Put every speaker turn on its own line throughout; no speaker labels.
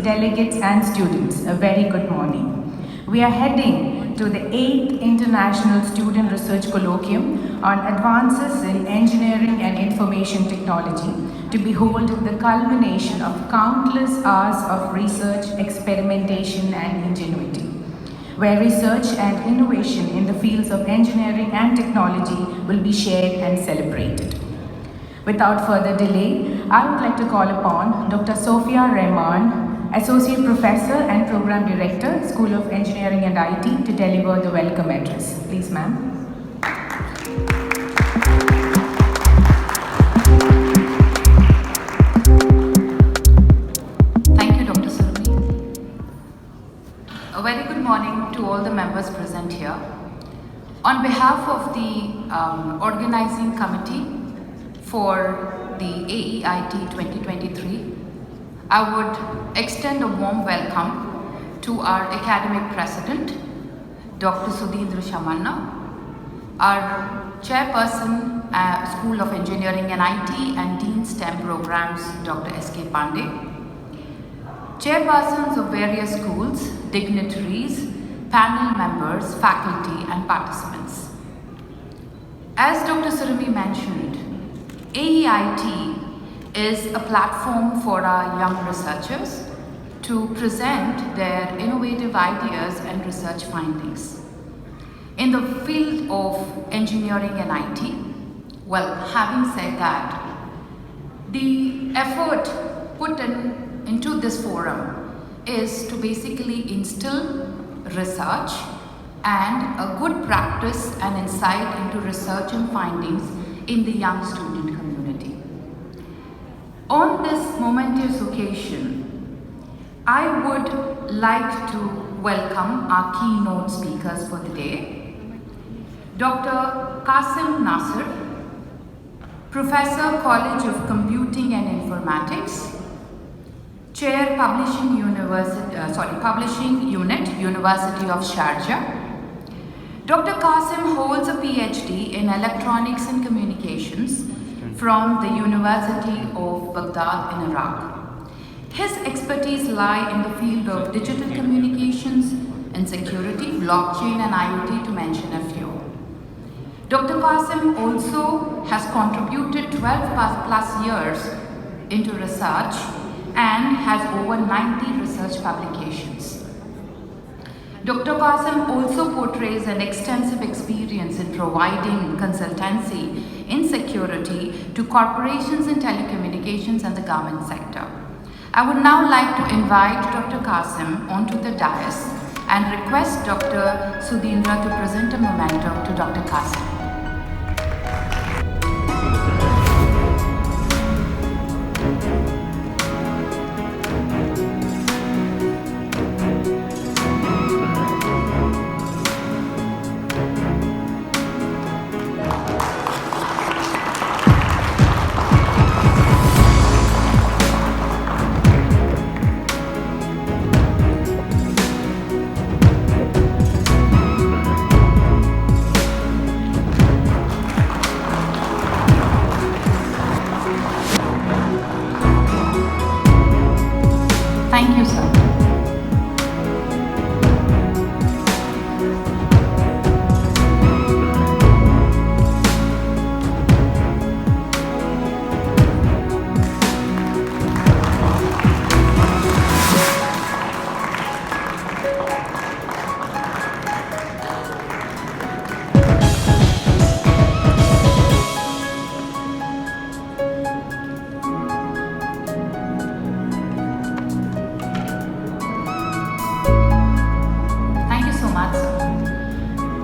delegates and students, a very good morning. We are heading to the 8th International Student Research Colloquium on Advances in Engineering and Information Technology to behold the culmination of countless hours of research, experimentation and ingenuity, where research and innovation in the fields of engineering and technology will be shared and celebrated. Without further delay, I would like to call upon Dr. Sophia Rahman, Associate Professor and Program Director, School of Engineering and IT, to deliver the welcome address. Please, ma'am.
Thank you, Dr. Surmi. A very good morning to all the members present here. On behalf of the organizing committee for the AEIT 2023, I would extend a warm welcome to our academic president, Dr. Sudhindra Shamanna, our chairperson, School of Engineering and IT and Dean STEM programs, Dr. S.K. Pandey, chairpersons of various schools, dignitaries, panel members, faculty and participants. As Dr. Surmi mentioned, AEIT is a platform for our young researchers to present their innovative ideas and research findings. In the field of engineering and IT, well, having said that, the effort put into this forum is to basically instill research and a good practice and insight into research and findings in the young student community. On this momentous occasion, I would like to welcome our keynote speakers for the day, Dr. Qasim Nasir, Professor, College of Computing and Informatics, Chair, Publishing Unit, University of Sharjah. Dr. Qasim holds a PhD in Electronics and Communications from the University of Baghdad in Iraq. His expertise lie in the field of digital communications and security, blockchain and IoT, to mention a few. Dr. Qasim also has contributed 12 plus years into research and has over 90 research publications. Dr. Qasim also portrays an extensive experience in providing consultancy in security to corporations in telecommunications and the government sector. I would now like to invite Dr. Qasim onto the dais and request Dr. Sudhindra to present a memento to Dr. Qasim. Thank you, sir.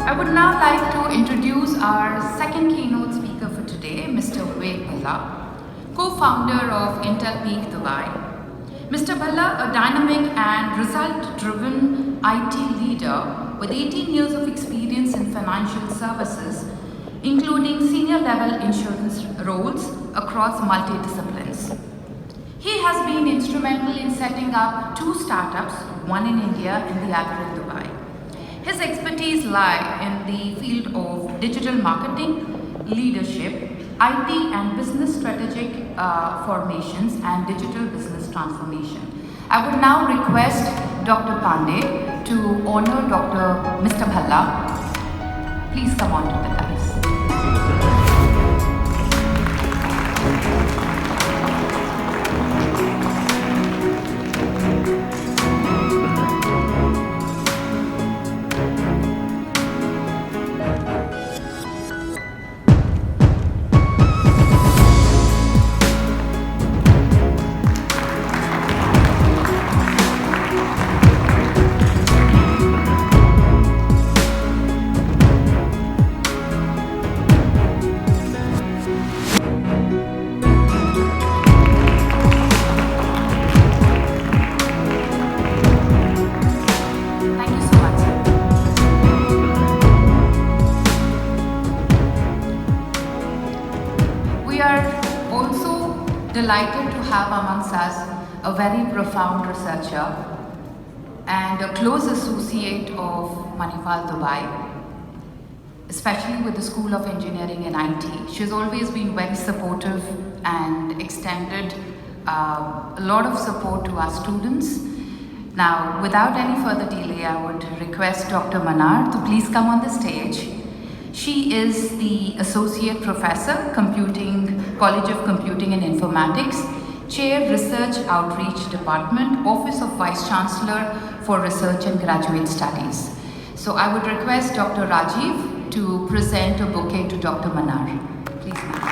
I would now like to introduce our second keynote speaker for today, Mr. Ved Bhalla, co-founder of Intel Peak Dubai. Mr. Bhalla, a dynamic and result-driven IT leader with 18 years of experience in financial services, including senior-level insurance roles across multi-disciplines. He has been instrumental in setting up 2 startups, one in India and the other in Dubai. His expertise lie in the field of digital marketing, leadership, IT and business strategic formations and digital business transformation. I would now request Dr. Pandey to honor Mr. Bhalla. Please come on to the dais. Thank you so much, sir. We are also delighted to have amongst us a very profound researcher and a close associate of Manipal, Dubai, especially with the School of Engineering and IT. She's always been very supportive and extended a lot of support to our students. Now, without any further delay, I would request Dr. Manar to please come on the stage. She is the Associate Professor, College of Computing and Informatics, Chair Research Outreach Department, Office of Vice Chancellor for Research and Graduate Studies. So I would request Dr. Rajiv to present a bouquet to Dr. Manar. Please, ma'am.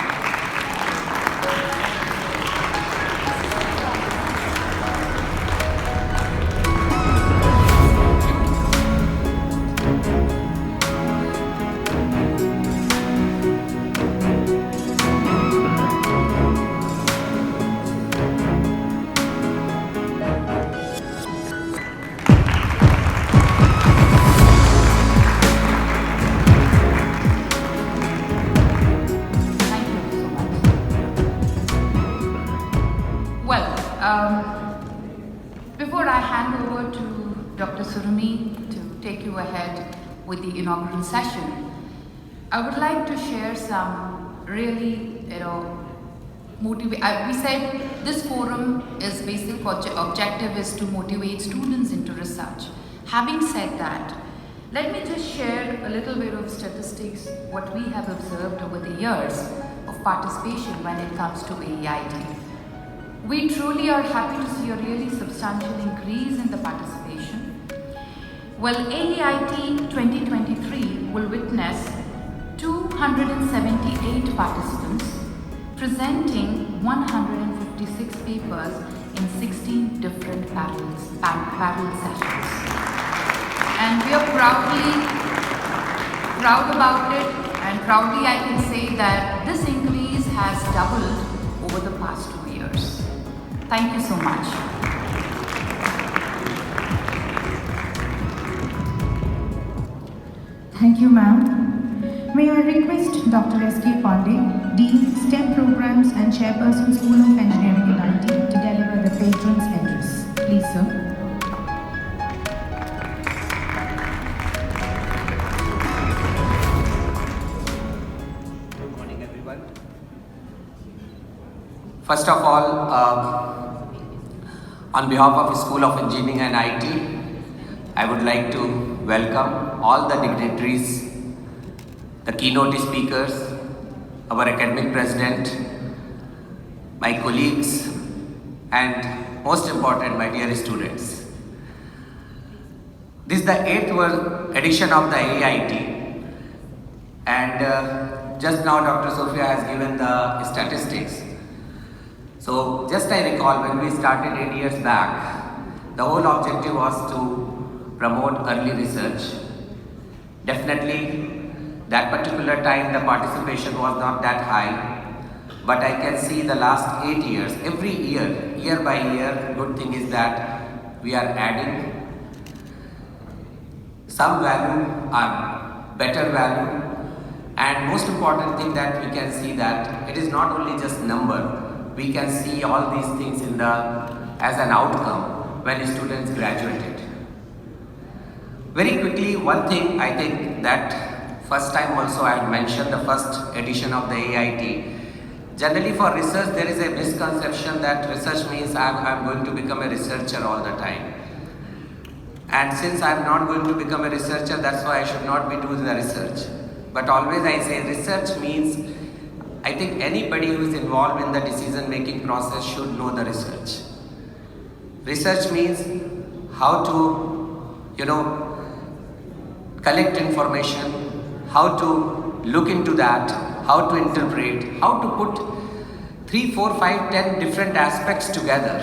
Before I hand over to Dr. Surumi to take you ahead with the inaugural session, I would like to share some really, we said this forum is basic objective is to motivate students into research. Having said that, let me just share a little bit of statistics, what we have observed over the years of participation when it comes to AEIT. We truly are happy to see a really substantial increase in the participation. Well, AEIT 2023 will witness 278 participants presenting 156 papers in 16 different parallel sessions. And we are proud about it, and proudly I can say that this increase has doubled over the past 2 years. Thank you so much.
Thank you, ma'am. May I request Dr. S.K. Pandey, Dean, STEM Programs and Chairperson, School of Engineering and IT, to deliver the patron's address. Please, sir.
Good morning, everyone. First of all, on behalf of School of Engineering and IT, I would like to welcome all the dignitaries, the keynote speakers, our academic president, my colleagues, and most important, my dear students. This is the 8th edition of the AEIT, and just now Dr. Sophia has given the statistics. So just I recall when we started 8 years back, the whole objective was to promote early research. Definitely that particular time the participation was not that high, but I can see the last 8 years, every year by year, good thing is that we are adding some value or better value, and most important thing that we can see that it is not only just number. We can see all these things as an outcome when students graduated. Very quickly, one thing I think that first time also I had mentioned the first edition of the AEIT, Generally for research, there is a misconception that research means I'm going to become a researcher all the time. And since I'm not going to become a researcher, that's why I should not be doing the research. But always I say research means, I think anybody who is involved in the decision making process should know the research. Research means how to, collect information, how to look into that, how to interpret, how to put 3, 4, 5, 10 different aspects together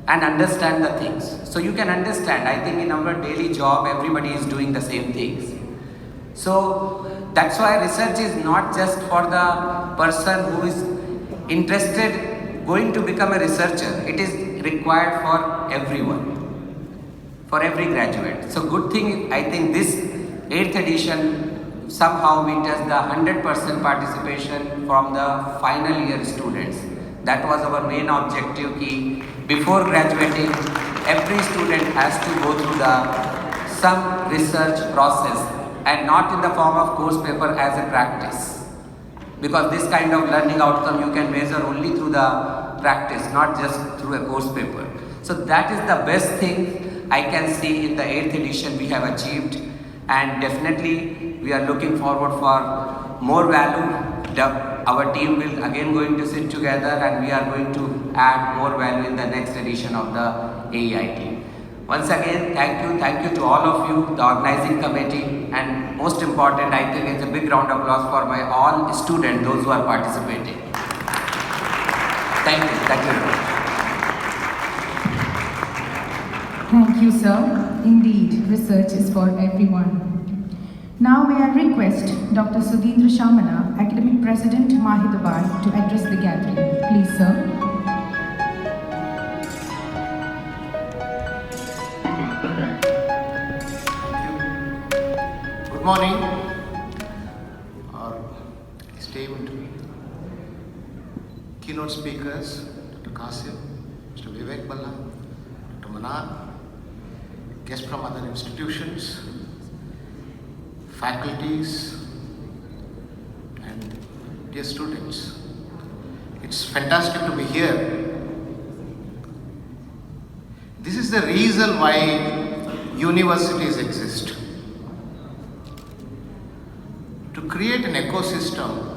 and understand the things. So you can understand, I think in our daily job, everybody is doing the same things. So that's why research is not just for the person who is interested going to become a researcher. It is required for everyone, for every graduate. So good thing, I think this 8th edition, somehow we test the 100% participation from the final year students. That was our main objective key. Before graduating, every student has to go through some research process and not in the form of course paper as a practice. Because this kind of learning outcome you can measure only through the practice, not just through a course paper. So that is the best thing I can see in the 8th edition we have achieved, and definitely we are looking forward for more value. Our team will again going to sit together and we are going to add more value in the next edition of the AEIT. Once again, thank you to all of you, the organizing committee, and most important, I think it's a big round of applause for my all students, those who are participating. Thank you very much.
Thank you, sir. Indeed, research is for everyone. Now may I request Dr. Sudhindra Shamana, Academic President, MAHE Dubai, to address the gathering. Please, sir.
Good morning, our esteemed keynote speakers, Dr. Qasim, Mr. Vivek Balla, Dr. Manan, guests from other institutions, faculties, and dear students. It's fantastic to be here. This is the reason why universities exist. To create an ecosystem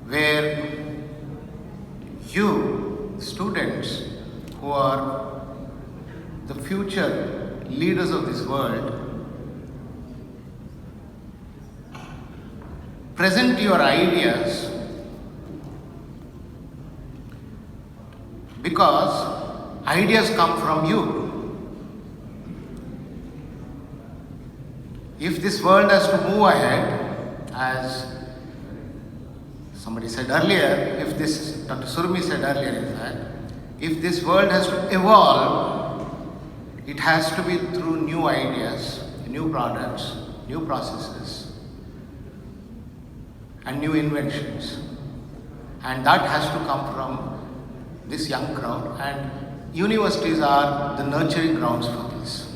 where you, students, who are the future leaders of this world, present your ideas, because ideas come from you. If this world has to move ahead, as somebody said earlier, Dr. Surmi said earlier in fact, if this world has to evolve, it has to be through new ideas, new products, new processes, and new inventions. And that has to come from this young crowd, and universities are the nurturing grounds for this.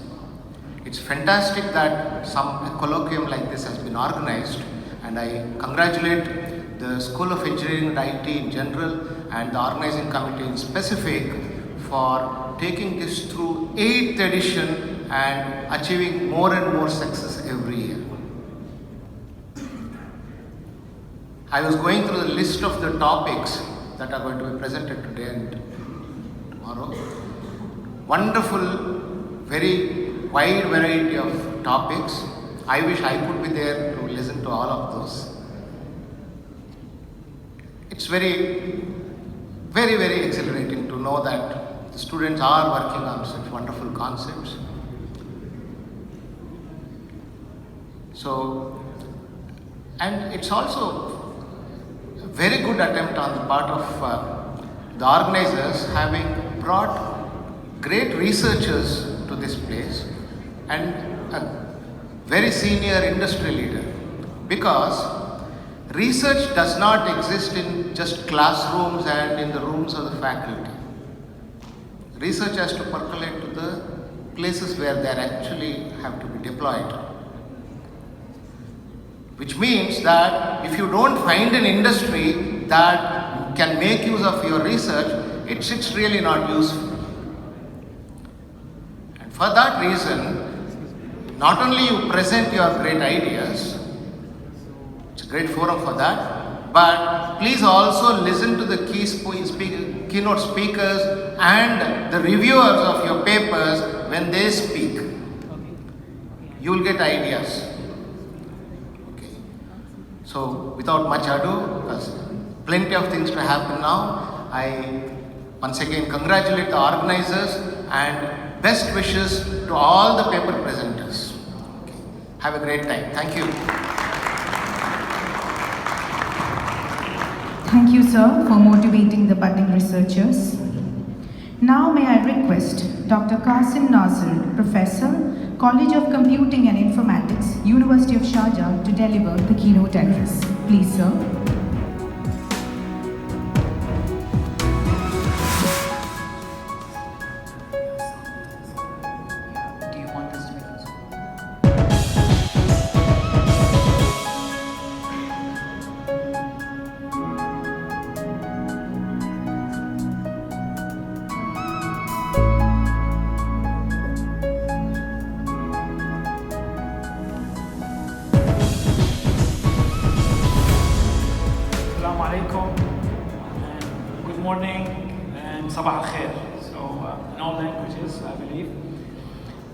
It's fantastic that a colloquium like this has been organized, and I congratulate the School of Engineering and IT in general and the organizing committee in specific for taking this through 8th edition and achieving more and more success every year. I was going through the list of the topics that are going to be presented today and tomorrow. Wonderful, very wide variety of topics. I wish I could be there to listen to all of those. It's very, very, very exhilarating to know that the students are working on such wonderful concepts. So, and it's also a very good attempt on the part of the organizers, having brought great researchers to this place and a very senior industry leader, because research does not exist in just classrooms and in the rooms of the faculty. Research has to percolate to the places where they actually have to be deployed. which means that if you don't find an industry that can make use of your research, it's really not useful. And for that reason, not only you present your great ideas, it's a great forum for that, but please also listen to the keynote speakers and the reviewers of your papers when they speak. You will get ideas. Okay. So without much ado, because plenty of things to happen now, I once again congratulate the organizers and best wishes to all the paper presenters. Okay. Have a great time. Thank you.
Thank you, sir, for motivating the budding researchers. Now may I request Dr. Qasim Nazir, Professor, College of Computing and Informatics, University of Sharjah, to deliver the keynote address. Please, sir.
Do you want us to make this?
Assalamu alaikum, and good morning, and sabah al khair. So, in all languages, I believe.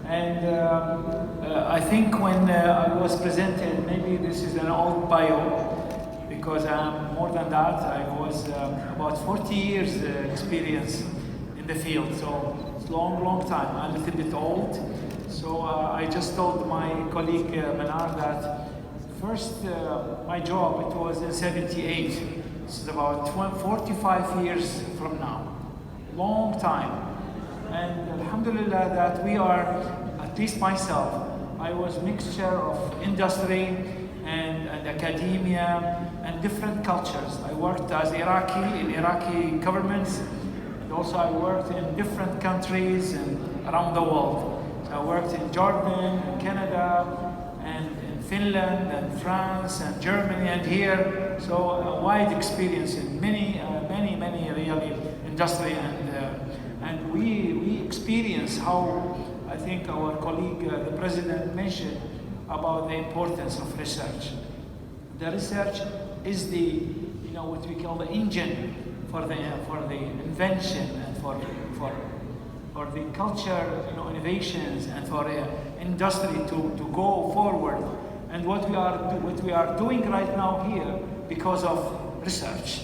And I think when I was presented, maybe this is an old bio, because I'm more than that. I was about 40 years experience in the field, so it's long time. I'm a little bit old. So I just told my colleague Manar that first, my job, it was in 78. This is about 45 years from now. Long time. And alhamdulillah that we are, at least myself, I was mixture of industry and academia and different cultures. I worked as Iraqi in Iraqi governments, and also I worked in different countries and around the world. So I worked in Jordan, and Canada, and Finland and France and Germany and here, so a wide experience in many really industry, and we experience how I think our colleague the president mentioned about the importance of research. The research is the what we call the engine for the invention and for the culture innovations and for industry to go forward. And what we are doing right now here because of research.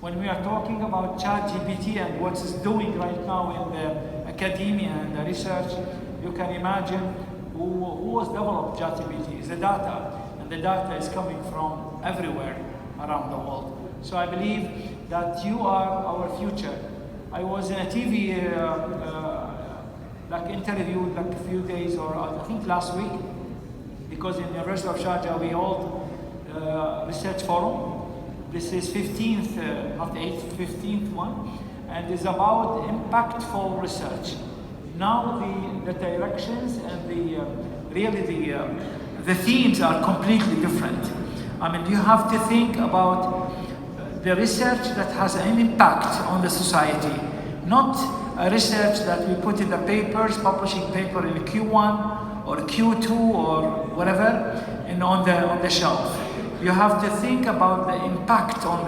When we are talking about ChatGPT and what it's doing right now in the academia and the research, you can imagine who was developed ChatGPT is the data, and the data is coming from everywhere around the world. So I believe that you are our future. I was in a TV interview a few days, or I think last week, because in the University of Sharjah we hold research forum. This is 15th, not the 8th, 15th one, and it's about impactful research. Now the directions and the themes are completely different. I mean, you have to think about the research that has an impact on the society, not a research that we put in the papers, publishing paper in Q1 or Q2 or whatever, and on the shelf. You have to think about the impact on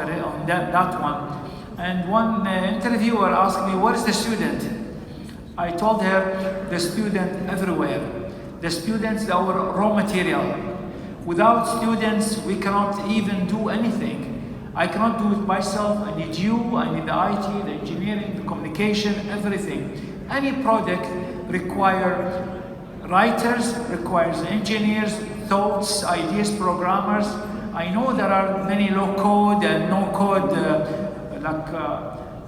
that one. And one interviewer asked me, "Where is the student?" I told her, the student everywhere. The students are our raw material. Without students, we cannot even do anything. I cannot do it myself. I need you, I need the IT, the engineering, the communication, everything. Any project requires writers, requires engineers, thoughts, ideas, programmers. I know there are many low code and no code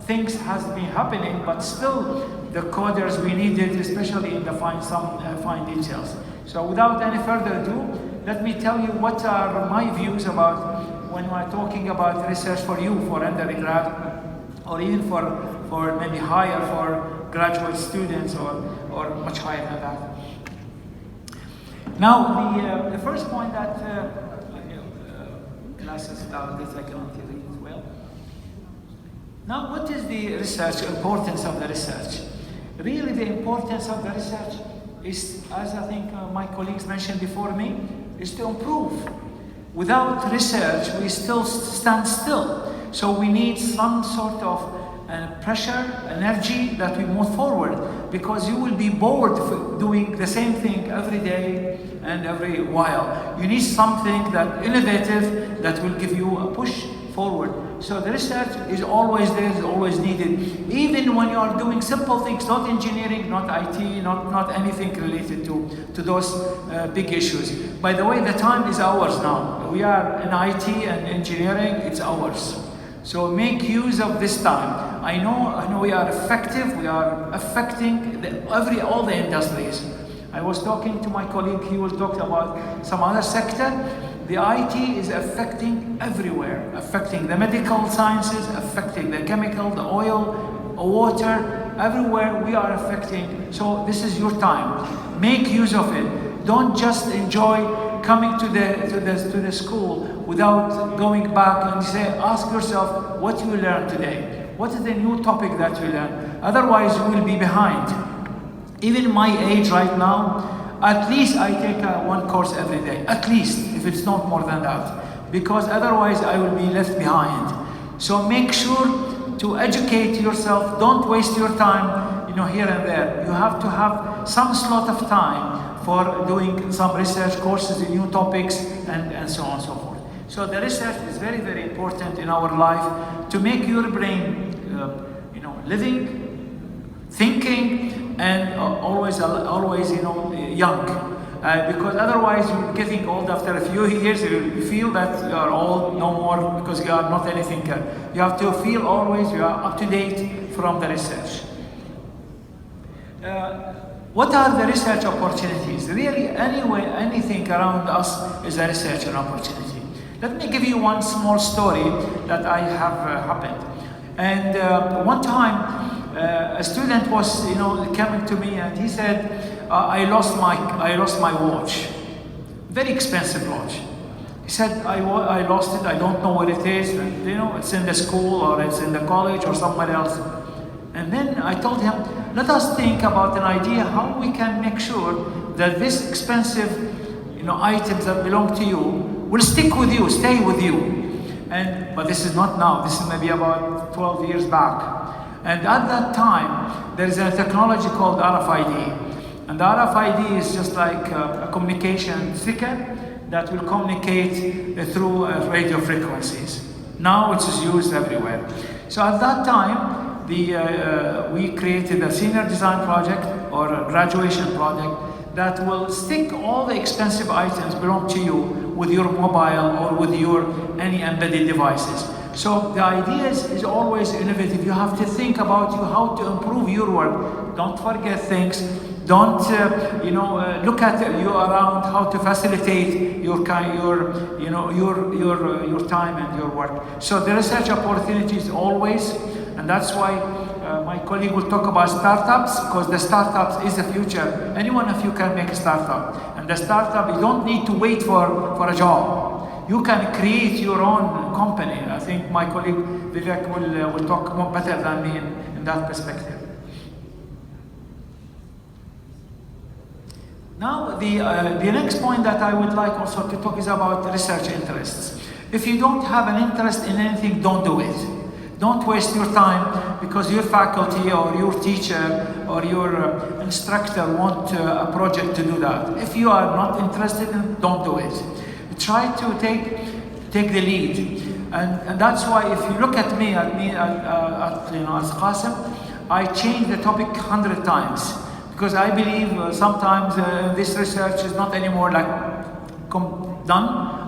things has been happening, but still the coders we needed, especially in the fine details. So without any further ado, let me tell you what are my views about when we're talking about research for you, for undergrad, or even for maybe higher, for graduate students, or much higher than that. Now, the first point that classes about this I cannot read as well. Now, what is the research, importance of the research? Really, the importance of the research is, as I think my colleagues mentioned before me, is to improve. Without research, we still stand still. So we need some sort of pressure, energy that we move forward, because you will be bored doing the same thing every day and every while. You need something that innovative that will give you a push forward. So the research is always there, is always needed, even when you are doing simple things, not engineering, not IT, not anything related to those big issues. By the way, the time is ours now. We are in IT and engineering, it's ours. So make use of this time. I know we are effective, we are affecting all the industries. I was talking to my colleague, he will talk about some other sector. The IT is affecting everywhere, affecting the medical sciences, affecting the chemical, the oil, water, everywhere we are affecting. So this is your time. Make use of it. Don't just enjoy coming to the school without going back and ask yourself what you learned today. What is the new topic that you learned? Otherwise you will be behind. Even my age right now, at least I take one course every day, at least, if it's not more than that, because otherwise I will be left behind. So make sure to educate yourself. Don't waste your time, here and there. You have to have some slot of time for doing some research courses in new topics and so on and so forth. So the research is very, very important in our life to make your brain, living, thinking, and always young. Because otherwise you're getting old after a few years, you feel that you are old no more because you are not any thinker. You have to feel always you are up to date from the research. What are the research opportunities? Really, anything around us is a research opportunity. Let me give you one small story that I have happened. And one time, a student was, coming to me and he said, I lost my watch, very expensive watch. He said, I lost it, I don't know where it is, and, it's in the school or it's in the college or somewhere else. And then I told him, let us think about an idea how we can make sure that this expensive, items that belong to you will stick with you, stay with you. But this is not now, this is maybe about 12 years back. And at that time, there is a technology called RFID. And the RFID is just like a communication sticker that will communicate through radio frequencies. Now it is used everywhere. So at that time, we created a senior design project or a graduation project that will stick all the expensive items belong to you with your mobile or with your any embedded devices. So the idea is always innovative. You have to think about how to improve your work. Don't forget things. Don't look at you around how to facilitate your time and your work. So the research opportunities always, and that's why my colleague will talk about startups, because the startups is the future. Any one of you can make a startup, and the startup you don't need to wait for a job. You can create your own company. I think my colleague Vivek will talk more better than me in that perspective. Now, the next point that I would like also to talk is about research interests. If you don't have an interest in anything, don't do it. Don't waste your time because your faculty or your teacher or your instructor want a project to do that. If you are not interested in it, don't do it. Try to take the lead. And that's why if you look at me as Qasim, I change the topic 100 times. Because I believe sometimes this research is not anymore done.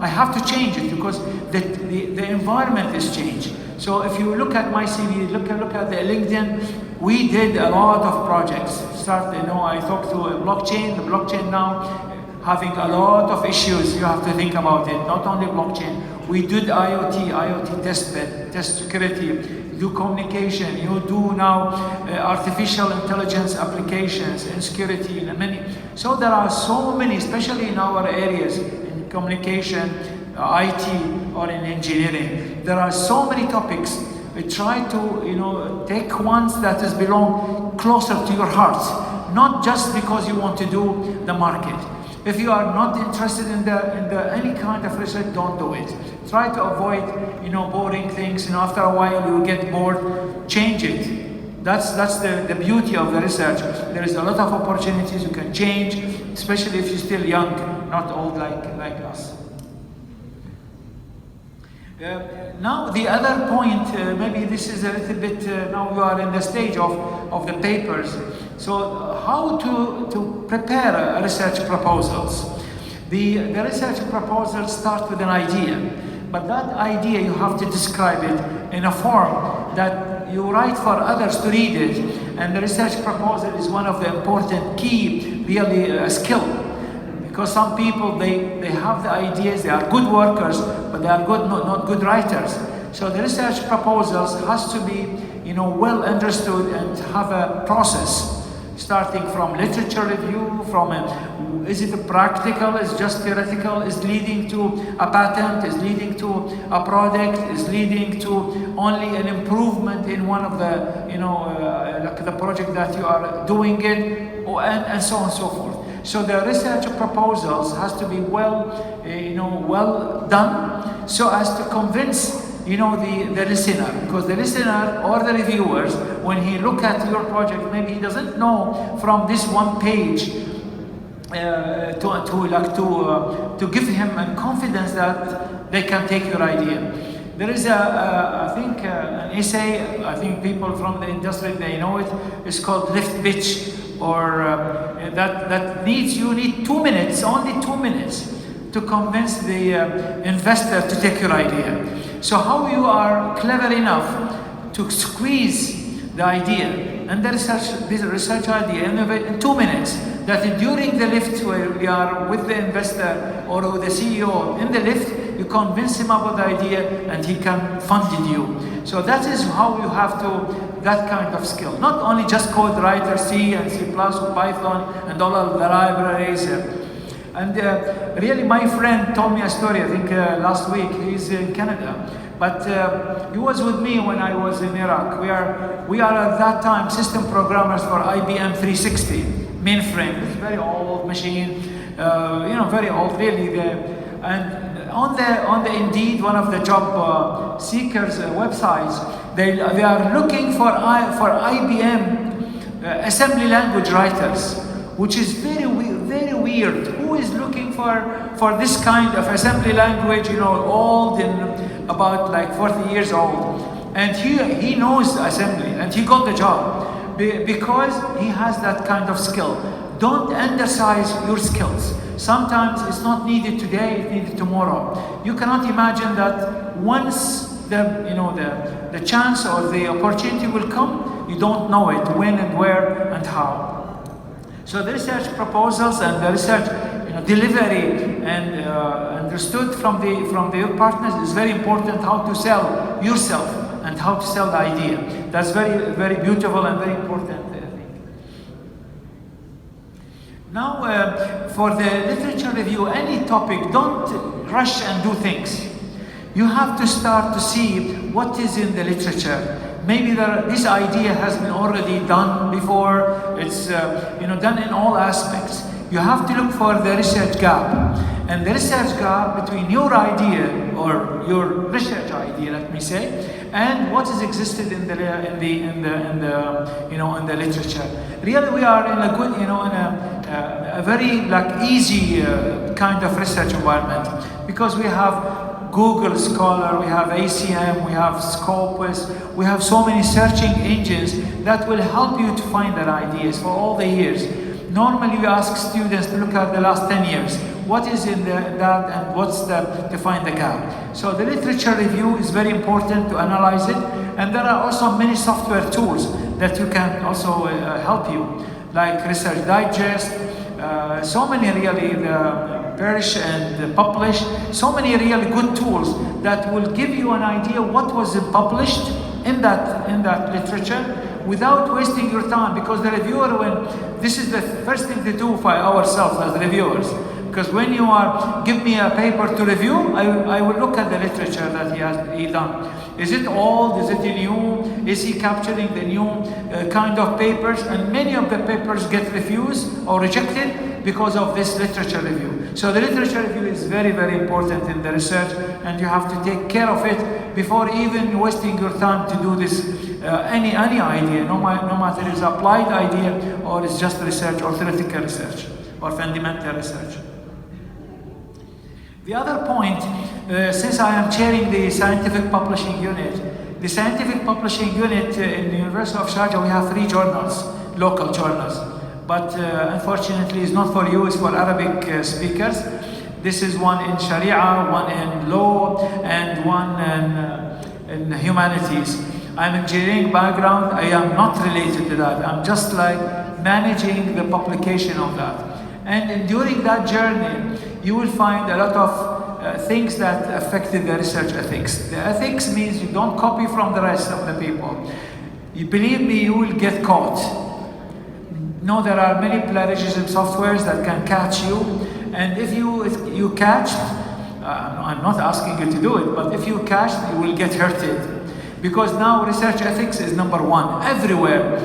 I have to change it because the environment is changed. So if you look at my CV, look at the LinkedIn, we did a lot of projects. I talked to blockchain. The blockchain now having a lot of issues. You have to think about it. Not only blockchain. We did IoT testbed, test security. Do communication, you do now artificial intelligence applications and security and many. So there are so many, especially in our areas, in communication, IT or in engineering. There are so many topics. Try to take ones that is belong closer to your heart, not just because you want to do the market. If you are not interested in the any kind of research, don't do it. Try to avoid boring things. After a while you will get bored. Change it. That's the beauty of the research. There is a lot of opportunities you can change, especially if you're still young, not old like us. Now the other point, maybe this is a little bit, now we are in the stage of the papers. So how to prepare research proposals. The research proposals start with an idea, but that idea you have to describe it in a form that you write for others to read it, and the research proposal is one of the important key really skill. Because some people, they have the ideas, they are good workers, but they are not good writers. So the research proposals has to be, well understood and have a process, starting from literature review, is it practical, is just theoretical, is leading to a patent, is leading to a product, is leading to only an improvement in one of the, like the project that you are doing it, and so on and so forth. So the research proposals has to be well done, so as to convince the listener, because the listener or the reviewers, when he look at your project, maybe he doesn't know from this one page to give him a confidence that they can take your idea. There is I think an essay, I think people from the industry, they know it, it's called lift pitch, or you need 2 minutes, only 2 minutes, to convince the investor to take your idea. So how you are clever enough to squeeze the idea and this research idea in 2 minutes, that during the lift where we are with the investor or with the CEO in the lift, you convince him about the idea and he can fund you. So that is how you have to, that kind of skill. Not only just code writer, C and C++, Python and all of the libraries. And really my friend told me a story, I think last week. He's in Canada. But he was with me when I was in Iraq. We are at that time system programmers for IBM 360 mainframe. It's a very old machine, very old really. And on the Indeed, one of the job seekers websites, they are looking for IBM assembly language writers, which is very weird. Who is looking for this kind of assembly language? Old and about like 40 years old, and he knows assembly, and he got the job because he has that kind of skill. Don't undersize your skills. Sometimes it's not needed today, it's needed tomorrow. You cannot imagine that once the chance or the opportunity will come, you don't know it, when and where and how. So the research proposals and the research delivery and understood from your partners is very important. How to sell yourself and how to sell the idea. That's very, very beautiful and very important. Now, for the literature review, any topic, don't rush and do things. You have to start to see what is in the literature. Maybe this idea has been already done before. It's done in all aspects. You have to look for the research gap, and the research gap between your idea or your research idea, let me say, and what is existed in the literature. Really, we are in a good, in a very easy kind of research environment, because we have Google Scholar, we have ACM, we have Scopus, we have so many searching engines that will help you to find their ideas for all the years. Normally we ask students to look at the last 10 years. What is in that and what's to find the gap. So the literature review is very important to analyze it, and there are also many software tools that you can also help you, like Research Digest, so many really, Perish and Publish, so many really good tools that will give you an idea what was published in that literature without wasting your time, because the reviewer, this is the first thing to do for ourselves as reviewers. Because when you are give me a paper to review, I will look at the literature that he done. Is it old? Is it new? Is he capturing the new kind of papers? And many of the papers get refused or rejected because of this literature review. So the literature review is very, very important in the research, and you have to take care of it before even wasting your time to do this any idea, no matter it's applied idea or it's just research or theoretical research or fundamental research. The other point, since I am chairing the scientific publishing unit, the scientific publishing unit in the University of Sharjah, we have 3 journals, local journals. But unfortunately, it's not for you, it's for Arabic speakers. This is one in Sharia, one in law, and one in humanities. I'm engineering background, I am not related to that. I'm just like managing the publication of that. And during that journey, you will find a lot of things that affected the research ethics. The ethics means you don't copy from the rest of the people. You believe me, you will get caught. No, there are many plagiarism softwares that can catch you. And if you catch, I'm not asking you to do it, but if you catch, you will get hurted. Because now research ethics is #1 everywhere.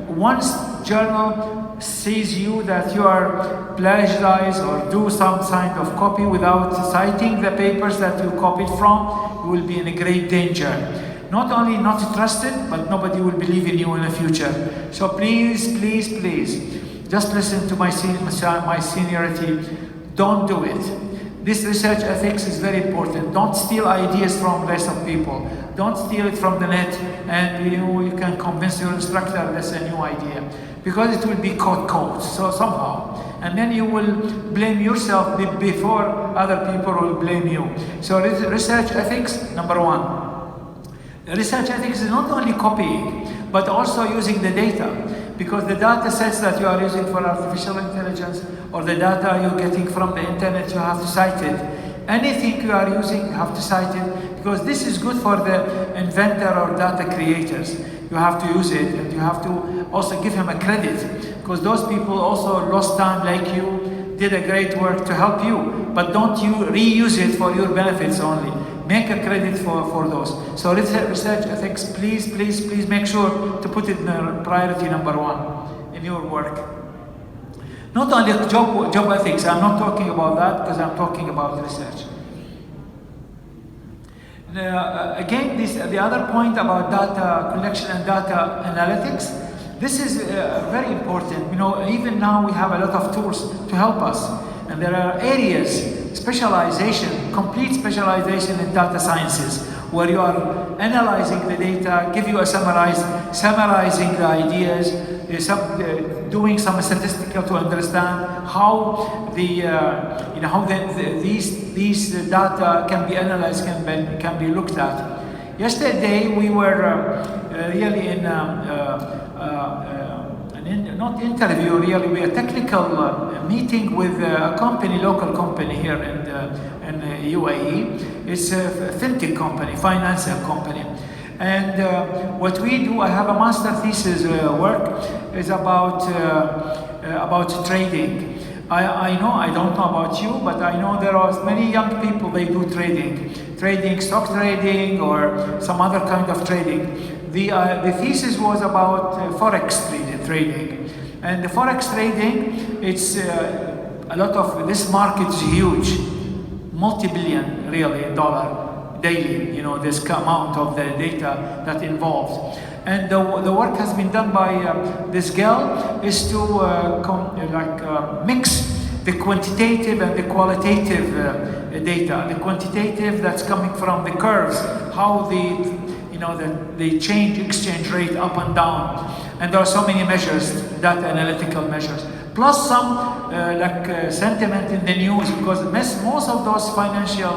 Once journal sees you that you are plagiarized or do some kind of copy without citing the papers that you copied from, you will be in a great danger. Not only not trusted, but nobody will believe in you in the future. So please, please, please, just listen to my seniority. Don't do it. This research ethics is very important. Don't steal ideas from the rest of people. Don't steal it from the net, and you can convince your instructor that's a new idea, because it will be caught so somehow, and then you will blame yourself before other people will blame you. So research ethics, #1. Research ethics is not only copying, but also using the data, because the data sets that you are using for artificial intelligence or the data you're getting from the internet, you have to cite it. Anything you are using, you have to cite it, because this is good for the inventor or data creators. You have to use it, and you have to also give him a credit, because those people also lost time like you, did a great work to help you, but don't you reuse it for your benefits only. Make a credit for those. So research ethics, please, please, please make sure to put it in priority #1 in your work. Not only job ethics, I'm not talking about that because I'm talking about research. Again, the other point about data collection and data analytics, this is very important. You know, even now we have a lot of tools to help us, and there are areas, specialization, complete specialization in data sciences, where you are analyzing the data, give you a summarizing the ideas, doing some statistical to understand how these data can be analyzed, can be looked at. Yesterday we were really in not interview, really, we a technical meeting with a company, local company here in UAE. It's a fintech company, financial company. And what we do, I have a master thesis work, is about trading. I don't know about you, but I know there are many young people, they do trading, stock trading, or some other kind of trading. The thesis was about forex trading. And the forex trading, it's a lot of, this market is huge, multi-billion really dollar daily, you know, this amount of the data that involved. And the work has been done by this girl is to mix the quantitative and the qualitative data. The quantitative that's coming from the curves, how they change exchange rate up and down. And there are so many measures, data analytical measures. Plus some sentiment in the news, because most of those financial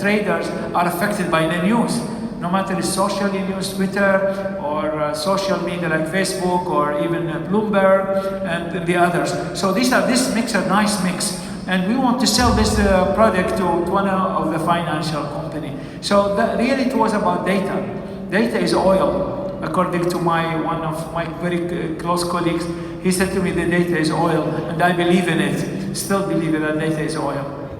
traders are affected by the news. No matter it's social news, Twitter, or social media like Facebook, or even Bloomberg, and the others. So this makes a nice mix. And we want to sell this product to one of the financial company. So really it was about data. Data is oil, according to one of my very close colleagues. he said to me, the data is oil, and I believe in it, still believe that data is oil.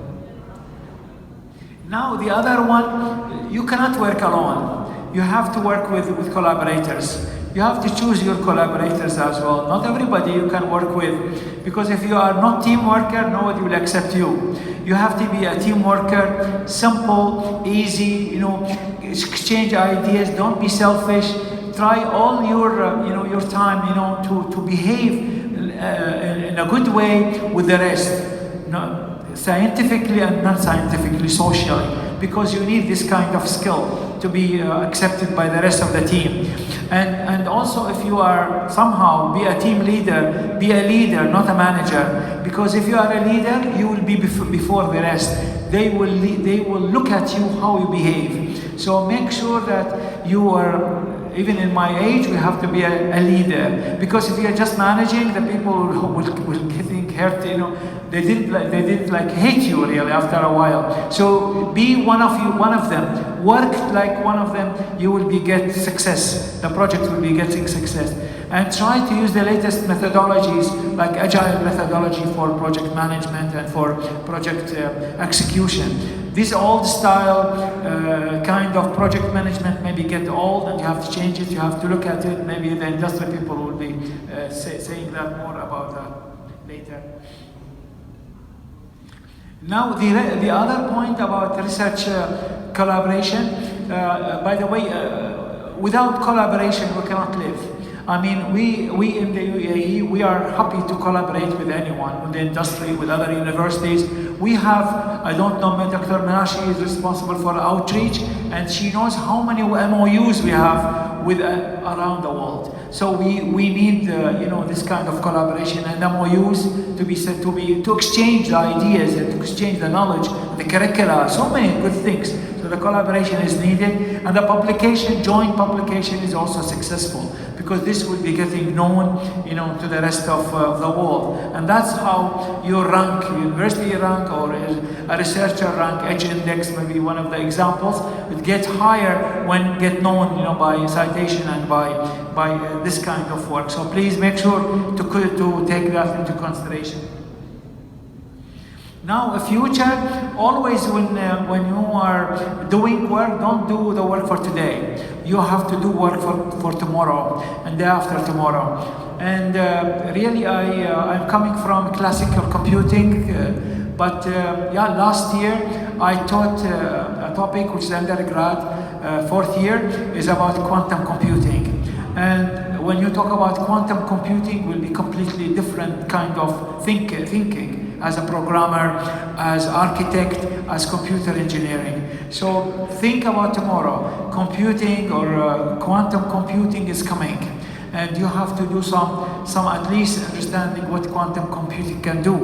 Now the other one, you cannot work alone. You have to work with collaborators. You have to choose your collaborators as well. Not everybody you can work with, because if you are not team worker, nobody will accept you. You have to be a team worker, simple, easy, exchange ideas, don't be selfish. Try all your time, to behave in a good way with the rest. Scientifically and non-scientifically, socially, because you need this kind of skill to be accepted by the rest of the team. And also, if you are somehow be a team leader, be a leader, not a manager, because if you are a leader, you will be before the rest. They will look at you how you behave. So make sure that you are. Even in my age, we have to be a leader, because if you are just managing, the people will getting hurt. They didn't like hate you really after a while. So be one of them. Work like one of them. You will get success. The project will be getting success. And try to use the latest methodologies, like agile methodology for project management and for project execution. This old style kind of project management maybe get old, and you have to change it, you have to look at it. Maybe the industry people will be saying that more about that later. Now the other point about research collaboration, by the way, without collaboration we cannot live. I mean, we in the UAE, we are happy to collaborate with anyone, with the industry, with other universities. We have, I don't know, Dr. Menashi is responsible for outreach, and she knows how many MOUs we have with around the world. So we need this kind of collaboration and MOUs to exchange the ideas and to exchange the knowledge, the curricula, so many good things. So the collaboration is needed, and the joint publication is also successful, because this will be getting known, to the rest of the world. And that's how your rank, university rank or a researcher rank, Edge Index, maybe one of the examples, it gets higher when get known, by citation and by this kind of work. So please make sure to take that into consideration. Now, a future, always when you are doing work, don't do the work for today. You have to do work for tomorrow and day after tomorrow. And really, I'm coming from classical computing, but last year I taught a topic which is undergrad, fourth year, is about quantum computing. And when you talk about quantum computing, it will be completely different kind of thinking. As a programmer, as architect, as computer engineering. So think about tomorrow. Computing or quantum computing is coming. And you have to do some at least understanding what quantum computing can do.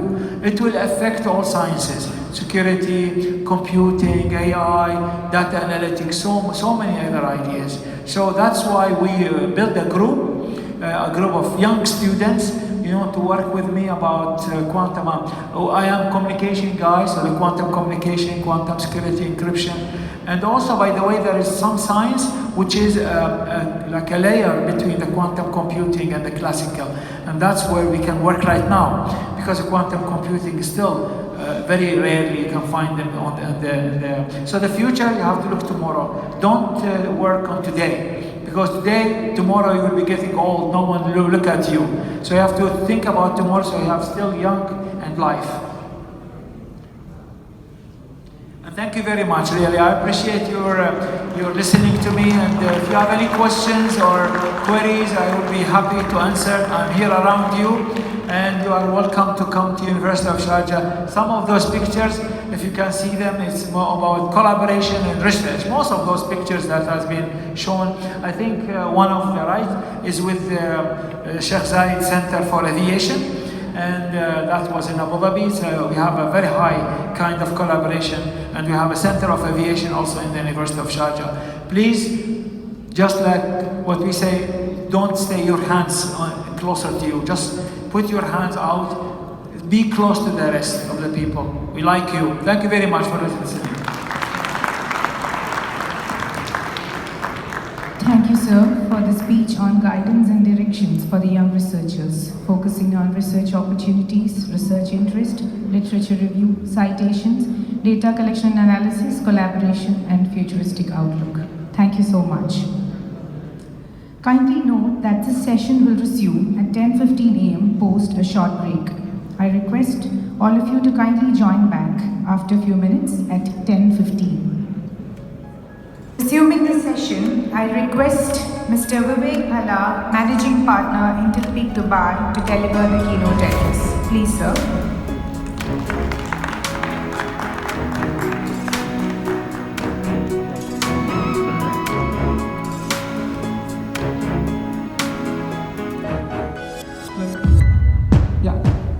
It will affect all sciences. Security, computing, AI, data analytics, so many other ideas. So that's why we built a group of young students, to work with me about quantum. I am communication guy, so the quantum communication, quantum security, encryption. And also, by the way, there is some science which is like a layer between the quantum computing and the classical. And that's where we can work right now, because quantum computing is still very rarely you can find them on the. So the future, you have to look tomorrow. Don't work on today. Because tomorrow you will be getting old, no one will look at you. So you have to think about tomorrow, so you have still young and life. And thank you very much, really. I appreciate your listening to me, and if you have any questions or queries, I will be happy to answer. I'm here around you, and you are welcome to come to University of Sharjah. Some of those pictures, if you can see them, it's more about collaboration and research. Most of those pictures that has been shown, I think one of the right is with the Sheikh Zayed Center for Aviation, and that was in Abu Dhabi. So we have a very high kind of collaboration, and we have a Center of Aviation also in the University of Sharjah. Please, just like what we say, don't stay your hands closer to you. Just put your hands out. Be close to the rest of the people. We like you. Thank you very much for listening.
Thank you, sir. for the speech on guidance and directions for the young researchers, focusing on research opportunities, research interest, literature review, citations, data collection and analysis, collaboration, and futuristic outlook. Thank you so much. Kindly note that this session will resume at 10:15 a.m. post a short break. I request all of you to kindly join back after a few minutes at 10:15. Resuming the session, I request Mr. Vivek Bhala, Managing Partner, Intelpeak Dubai, to deliver the keynote address. Please, sir.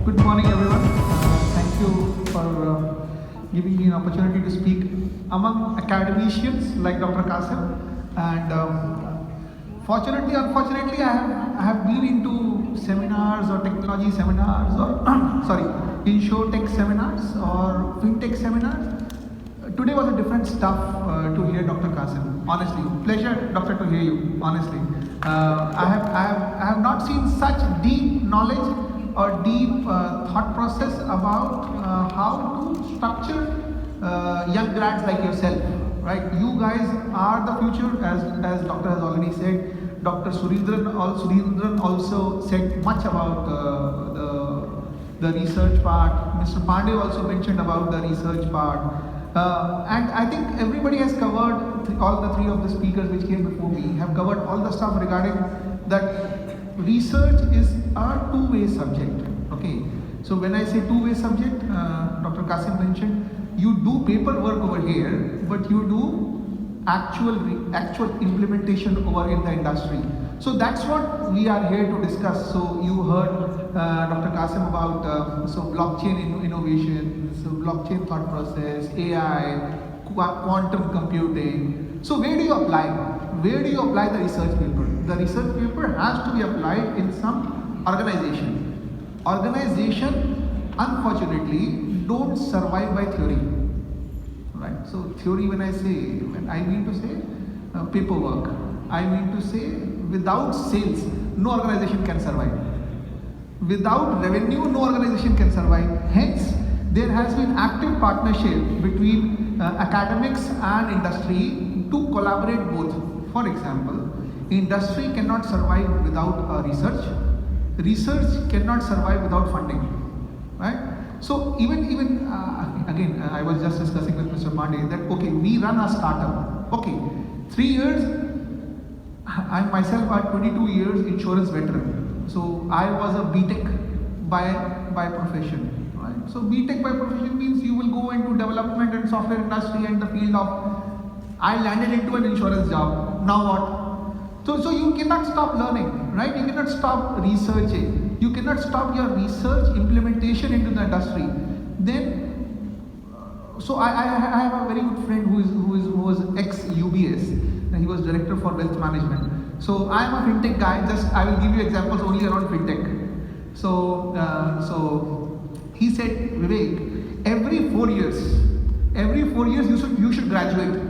Good morning, everyone. Thank you for giving me an opportunity to speak among academicians like Dr. Qasim. And fortunately, unfortunately, I have been into seminars or technology seminars or insurtech seminars or fintech seminars. Today was a different stuff to hear Dr. Qasim. Honestly, pleasure, Doctor, to hear you. Honestly, I have not seen such deep knowledge or deep thought process about how to structure young grads like yourself, right? You guys are the future, as Doctor has already said. Dr. Surendran also said much about the research part. Mr. Pandey also mentioned about the research part. And I think everybody has covered, all the three of the speakers which came before me have covered all the stuff regarding that. Research is a two-way subject, okay? So when I say two-way subject, Dr. Qasim mentioned, you do paperwork over here, but you do actual implementation over in the industry. So that's what we are here to discuss. So you heard Dr. Qasim about blockchain innovation, so blockchain thought process, AI, quantum computing. So where do you apply? Where do you apply the research paper? The research paper has to be applied in some organization. Organization, unfortunately, don't survive by theory, right? So theory, when I mean to say paperwork. I mean to say without sales, no organization can survive. Without revenue, no organization can survive. Hence, there has been active partnership between academics and industry to collaborate both. For example, industry cannot survive without research. Research cannot survive without funding, right? So even again, I was just discussing with Mr. Pandey that okay, we run a startup. Okay, 3 years. I myself are 22 years insurance veteran. So I was a BTech by profession, right? So BTech by profession means you will go into development and software industry and the field of. I landed into an insurance job. Now what? So you cannot stop learning, right? You cannot stop researching. You cannot stop your research implementation into the industry. Then, so I have a very good friend who was ex-UBS. He was director for wealth management. So I am a fintech guy. I will give you examples only around fintech. So he said, Vivek, every 4 years you should graduate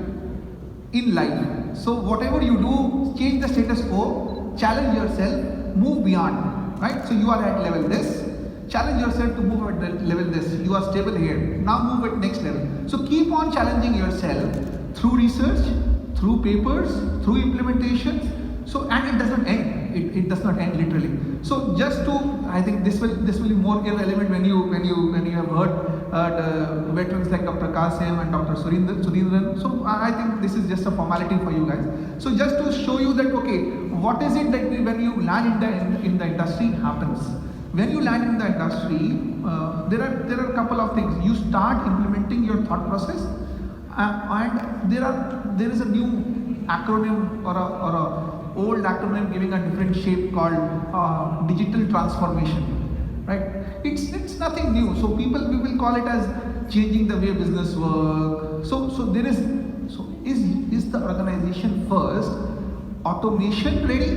in life. So whatever you do, change the status quo, challenge yourself, move beyond, right? So you are at level this, challenge yourself to move at level this. You are stable here. Now move at next level. So keep on challenging yourself through research, through papers, through implementations. So and it does not end. It does not end literally. So just to, I think this will be more irrelevant when you have heard the veterans like Dr. Qasim and Dr. Surendran. So I think this is just a formality for you guys. So just to show you that okay, what is it that when you land in the industry happens. When you land in the industry, there are a couple of things. You start implementing your thought process, and there is a new acronym or a old acronym giving a different shape called digital transformation, right? It's nothing new. So we will call it as changing the way business work. So is the organization first automation ready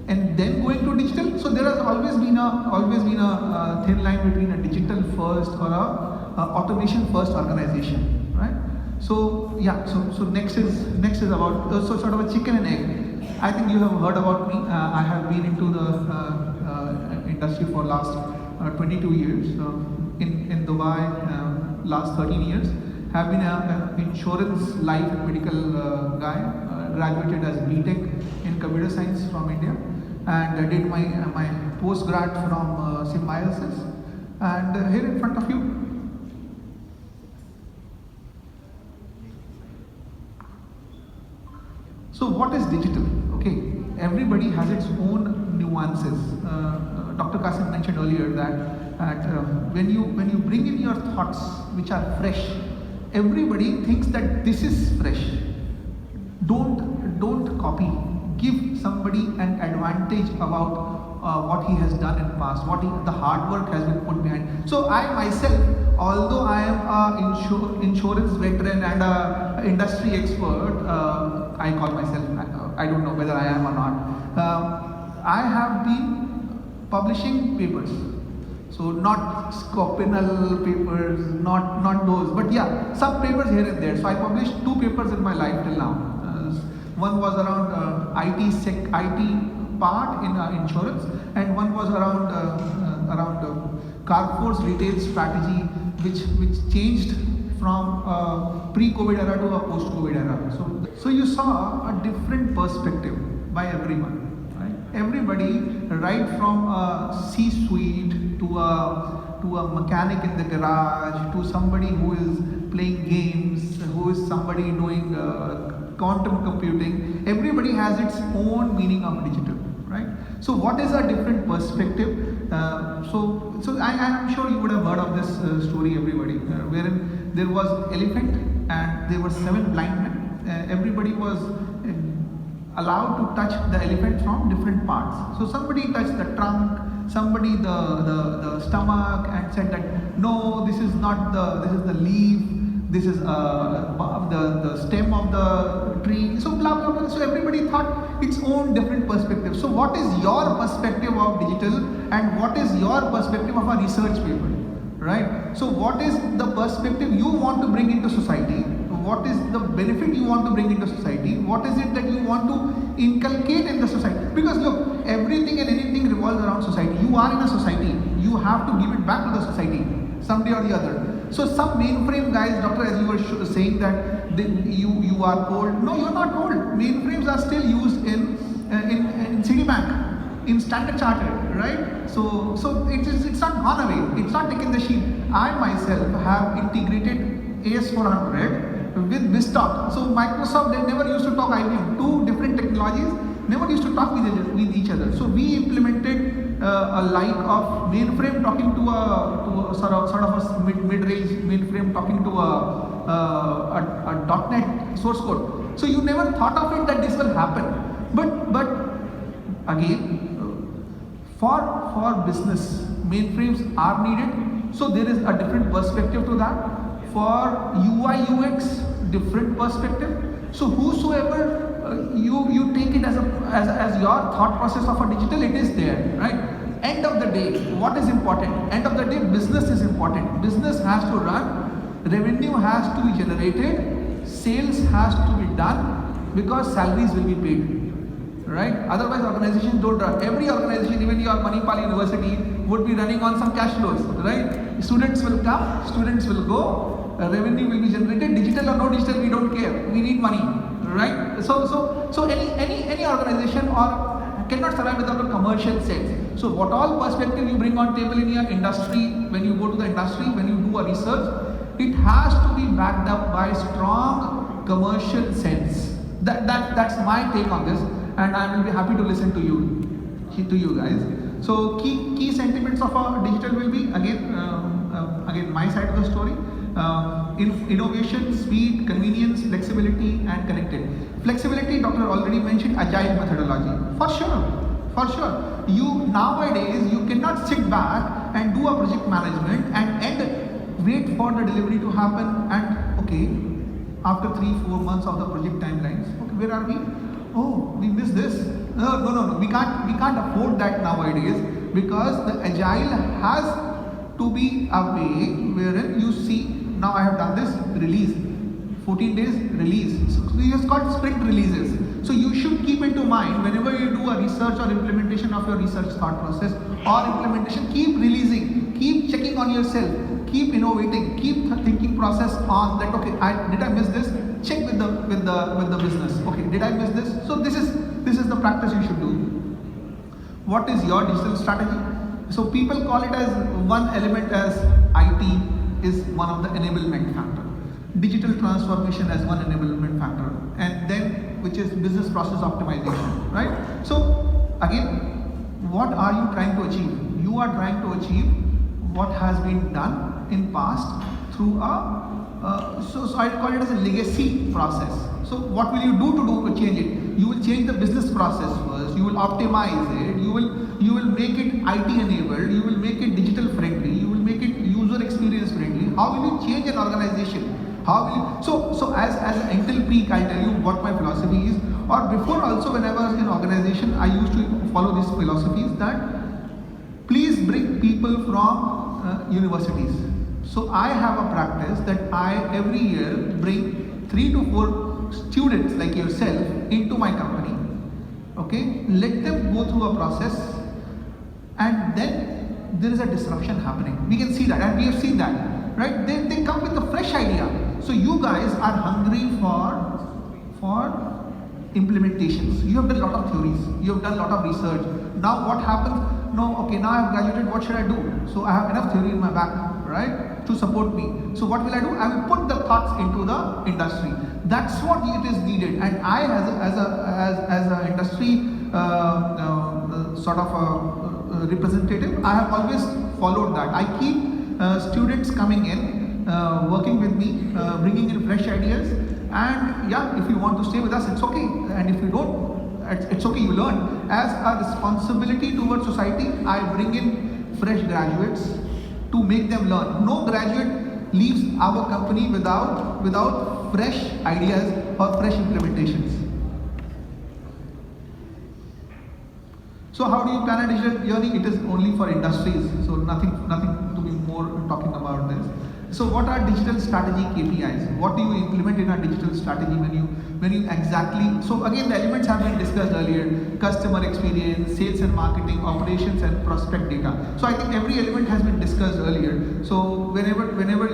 and then going to digital? So there has always been a thin line between a digital first or a automation first organization, right? So yeah, so next is about so sort of a chicken and egg. I think you have heard about me. I have been into the industry for last 22 years. In Dubai, last 13 years. Have been an insurance, life and medical guy. Graduated as BTech in computer science from India, and did my postgrad from symbiosis. And here in front of you, so what is digital? Okay, everybody has its own nuances. Dr. Qasim mentioned earlier that when you bring in your thoughts which are fresh, everybody thinks that this is fresh. Don't copy. Give somebody an advantage about what he has done in the past, the hard work has been put behind. So I myself, although I am an insurance veteran and an industry expert, I call myself, I don't know whether I am or not. I have been publishing papers. So not scopinal papers, not those, but yeah, some papers here and there. So I published 2 papers in my life till now. One was around IT part in insurance, and one was around Carrefour's retail strategy, which changed from pre-COVID era to a post-COVID era. So you saw a different perspective by everyone. Everybody, right from a C-suite to a mechanic in the garage, to somebody who is playing games, who is somebody doing quantum computing, everybody has its own meaning of digital, right? So what is a different perspective? So I am sure you would have heard of this story, everybody, wherein there was elephant and there were 7 blind men. Everybody was allowed to touch the elephant from different parts. So somebody touched the trunk, somebody the stomach, and said that no, this is the leaf, this is the stem of the tree. So blah blah blah. So everybody thought its own different perspective. So what is your perspective of digital, and what is your perspective of a research paper, right? So what is the perspective you want to bring into society? What is the benefit you want to bring into society? What is it that you want to inculcate in the society? Because look, everything and anything revolves around society. You are in a society. You have to give it back to the society someday or the other. So some mainframe guys, doctor, as you were saying that you are old. No, you're not old. Mainframes are still used in Citibank, in Standard Chartered, right? So it's not gone away. It's not taken the sheet. I myself have integrated AS400 with BizTalk. So Microsoft, they never used to talk IBM. 2 different technologies never used to talk with each other. So we implemented a like of mainframe talking to a sort of a mid-range mainframe talking to a .NET source code. So you never thought of it that this will happen. But again, for business, mainframes are needed. So there is a different perspective to that. For UI UX, different perspective. So whosoever you take it as your thought process of a digital, it is there, right? End of the day, what is important? End of the day, business is important. Business has to run, revenue has to be generated, sales has to be done, because salaries will be paid, right? Otherwise, organizations don't run. Every organization, even your Manipal University, would be running on some cash flows, right? Students will come, students will go, revenue will be generated, digital or no digital, we don't care. We need money, right? So any organization or cannot survive without a commercial sense. So what all perspective you bring on table in your industry, when you go to the industry, when you do a research, it has to be backed up by strong commercial sense. That's my take on this, and I will be happy to listen to you guys. So key sentiments of our digital will be again my side of the story. Innovation, speed, convenience, flexibility, and connected. Flexibility, doctor already mentioned agile methodology. For sure. You nowadays you cannot sit back and do a project management and wait for the delivery to happen and okay, after 3-4 months of the project timelines, okay, where are we? Oh, we missed this. No. We can't afford that nowadays, because the agile has to be a way wherein you see, now I have done this, release. 14 days, release. So it's called sprint releases. So you should keep into mind whenever you do a research or implementation of your research thought process or implementation, keep releasing, keep checking on yourself, keep innovating, keep thinking process on that. Okay, did I miss this? Check with the business. Okay, did I miss this? So this is the practice you should do. What is your digital strategy? So people call it as one element as IT is one of the enablement factor. Digital transformation as one enablement factor, and then which is business process optimization, right? So again, what are you trying to achieve? You are trying to achieve what has been done in past through so I call it as a legacy process. So what will you do to change it? You will change the business process first. You will optimize it. You will make it IT enabled. You will make it digital friendly. You will make it user experience friendly. How will you change an organization? How will you, so as an Intel peak, I'll tell you what my philosophy is. Or before also, when I was in organization, I used to follow these philosophies that please bring people from universities. So I have a practice that I every year bring 3 to 4 students like yourself into my company. Okay, let them go through a process, and then there is a disruption happening. We can see that, and we have seen that, right? They come with a fresh idea. So you guys are hungry for implementations. You have done a lot of theories. You have done a lot of research. Now what happens? No, okay, now I have graduated. What should I do? So I have enough theory in my back, right, to support me. So what will I do? I will put the thoughts into the industry. That's what it is needed. And I, as a industry sort of a representative, I have always followed that. I keep students coming in, working with me, bringing in fresh ideas. And yeah, if you want to stay with us, it's okay. And if you don't, it's okay, you learn. As a responsibility towards society, I bring in fresh graduates to make them learn. No graduate leaves our company without fresh ideas or fresh implementations. So how do you plan a digital journey? It is only for industries, so nothing to be more talking about this. So what are digital strategy KPIs? What do you implement in a digital strategy when you exactly, so again the elements have been discussed earlier: customer experience, sales and marketing, operations and prospect data. So I think every element has been discussed earlier. So whenever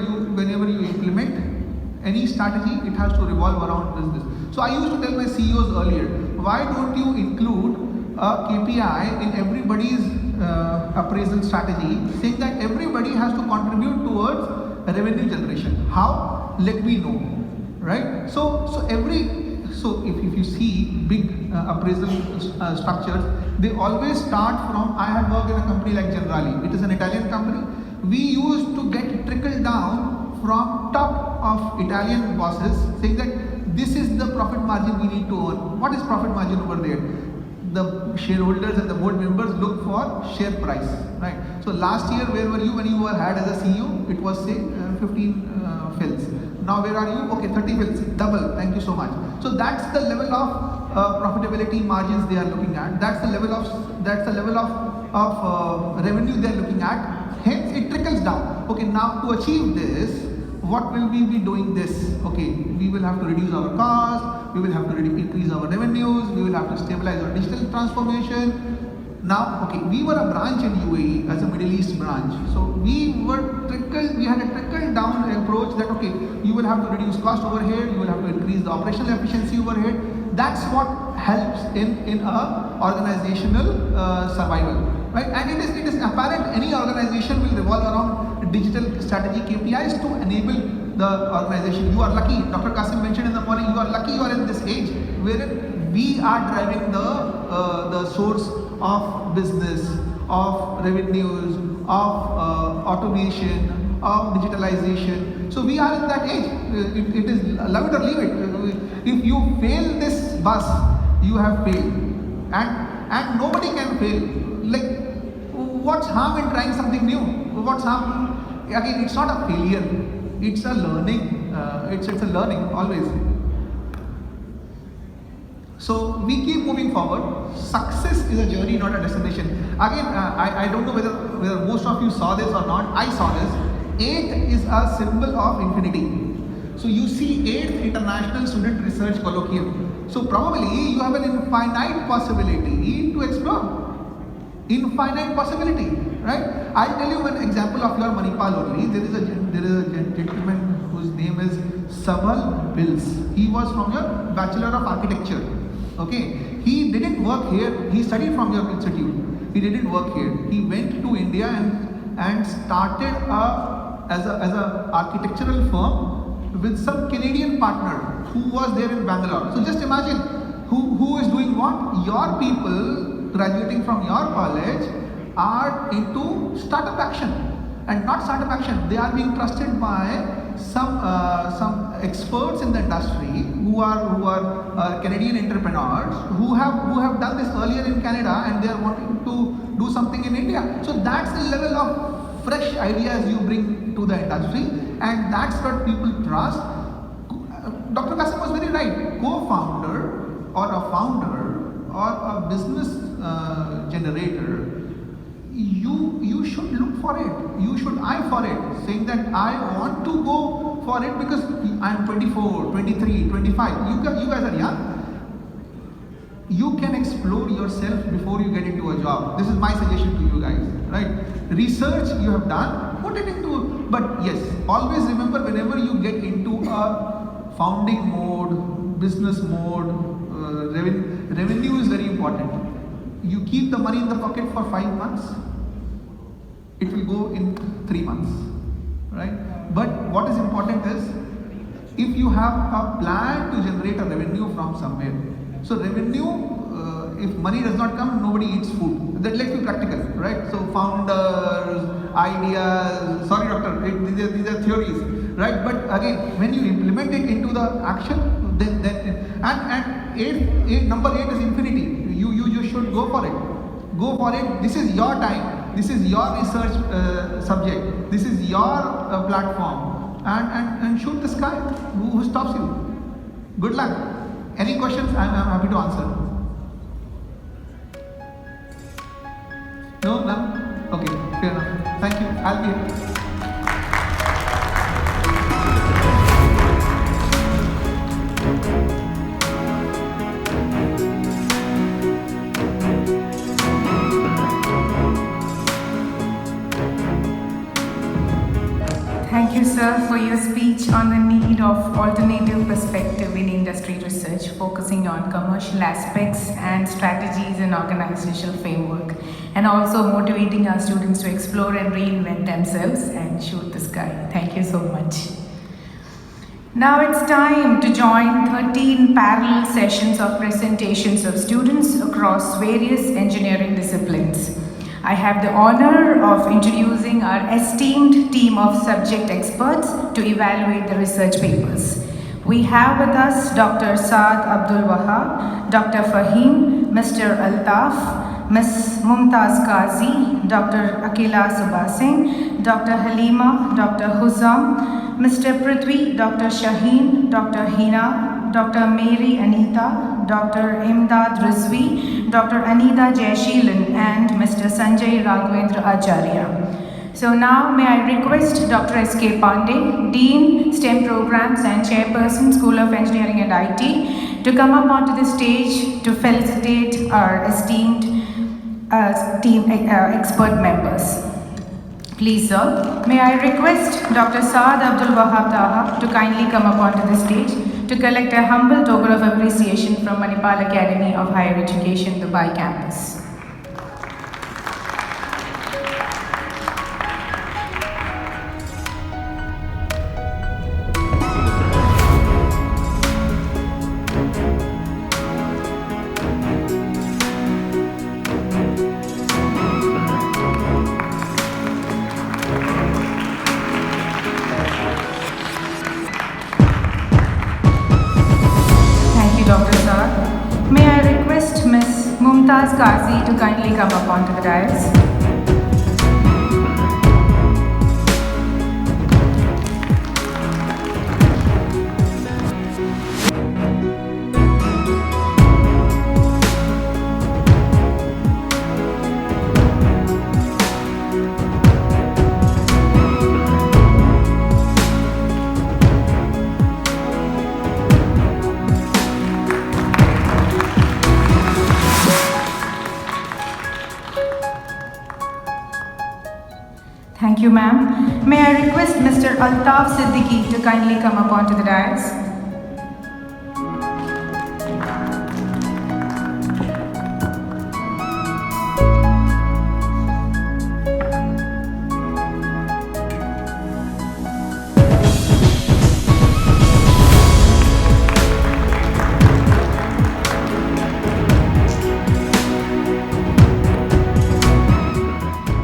you implement any strategy, it has to revolve around business. So I used to tell my CEOs earlier, why don't you include a KPI in everybody's appraisal strategy, saying that everybody has to contribute towards revenue generation. How? Let me know, right? So if you see big appraisal structures, they always start from, I have worked in a company like Generali. It is an Italian company. We used to get trickled down from top of Italian bosses saying that this is the profit margin we need to earn. What is profit margin over there? The shareholders and the board members look for share price, right? So last year, where were you when you were had as a CEO? It was say 15 fills. Now where are you? Okay, 30 fills, double. Thank you so much. So that's the level of profitability margins they are looking at. That's the level of revenue they are looking at. Hence it trickles down. Okay, now to achieve this, what will we be doing this? Okay, we will have to reduce our costs, we will have to increase our revenues, we will have to stabilize our digital transformation. Now, okay, we were a branch in UAE as a Middle East branch. So we had a trickle down approach that, okay, you will have to reduce cost over here, you will have to increase the operational efficiency over here. That's what helps in a organizational survival, right? And it is apparent any organization will revolve around digital strategy KPIs to enable the organization. You are lucky, Dr. Qasim mentioned in the morning, you are lucky you are in this age wherein we are driving the source of business, of revenues, of automation, of digitalization. So we are in that age. It is love it or leave it. If you fail this bus, you have failed, and nobody can fail. Like, what's harm in trying something new? What's harm? Again, it's not a failure. It's a learning. It's a learning always. So we keep moving forward. Success is a journey, not a destination. Again, I don't know whether most of you saw this or not. I saw this. 8 is a symbol of infinity. So you see 8th International Student Research Colloquium. So probably you have an infinite possibility to explore. Infinite possibility, right? I'll tell you an example of your Manipal only. There is a gentleman whose name is Sabal Bills. He was from your Bachelor of Architecture. Okay, he didn't work here. He studied from your institute. He didn't work here. He went to India and started as a architectural firm with some Canadian partner who was there in Bangalore. So just imagine who is doing what? Your people graduating from your college are into startup action, and not startup action. They are being trusted by some experts in the industry who are Canadian entrepreneurs who have done this earlier in Canada, and they are wanting to do something in India. So that's the level of fresh ideas you bring to the industry, and that's what people trust. Dr. Qasim was very right. Co-founder or a founder or a business generator, you should look for it. You should eye for it, saying that I want to go for it because I'm 24, 23, 25. You guys are young. You can explore yourself before you get into a job. This is my suggestion to you guys, right? Research you have done, put it into, but yes, always remember whenever you get into a founding mode, business mode, revenue is very important. You keep the money in the pocket for 5 months, it will go in 3 months, right? But what is important is, if you have a plan to generate a revenue from somewhere. So revenue, if money does not come, nobody eats food. Let's be practical, right? So founders, ideas, sorry doctor, these are theories, right? But again, when you implement it into the action, then and number 8 is infinity. You should go for it. Go for it. This is your time. This is your research subject. This is your platform. And shoot the sky. Who stops you? Good luck. Any questions? I'm happy to answer. No? None? Okay, fair enough. Thank you. I'll be here.
Thank you, sir, for your speech on the need of alternative perspective in industry research, focusing on commercial aspects and strategies and organizational framework, and also motivating our students to explore and reinvent themselves and shoot the sky. Thank you so much. Now it's time to join 13 parallel sessions of presentations of students across various engineering disciplines. I have the honor of introducing our esteemed team of subject experts to evaluate the research papers. We have with us Dr. Saad Abdul Wahab, Dr. Fahim, Mr. Altaf, Ms. Mumtaz Qazi, Dr. Akila Subha Singh, Dr. Halima, Dr. Huzam, Mr. Prithvi, Dr. Shaheen, Dr. Hina, Dr. Mary Anita, Dr. Imdad Rizvi, Dr. Anida Jaishilan, and Mr. Sanjay Raghavendra Acharya. So now may I request Dr. S.K. Pandey, Dean, STEM Programs and Chairperson, School of Engineering and IT, to come up onto the stage to felicitate our esteemed team expert members. Please, sir, may I request Dr. Saad Abdul Wahab Taha to kindly come up onto the stage to collect a humble token of appreciation from Manipal Academy of Higher Education, Dubai campus. Dr. Saad. May I request Ms. Mumtaz Qazi to kindly come up onto the dais. May I request Mr. Altaf Siddiqui to kindly come up onto the dais?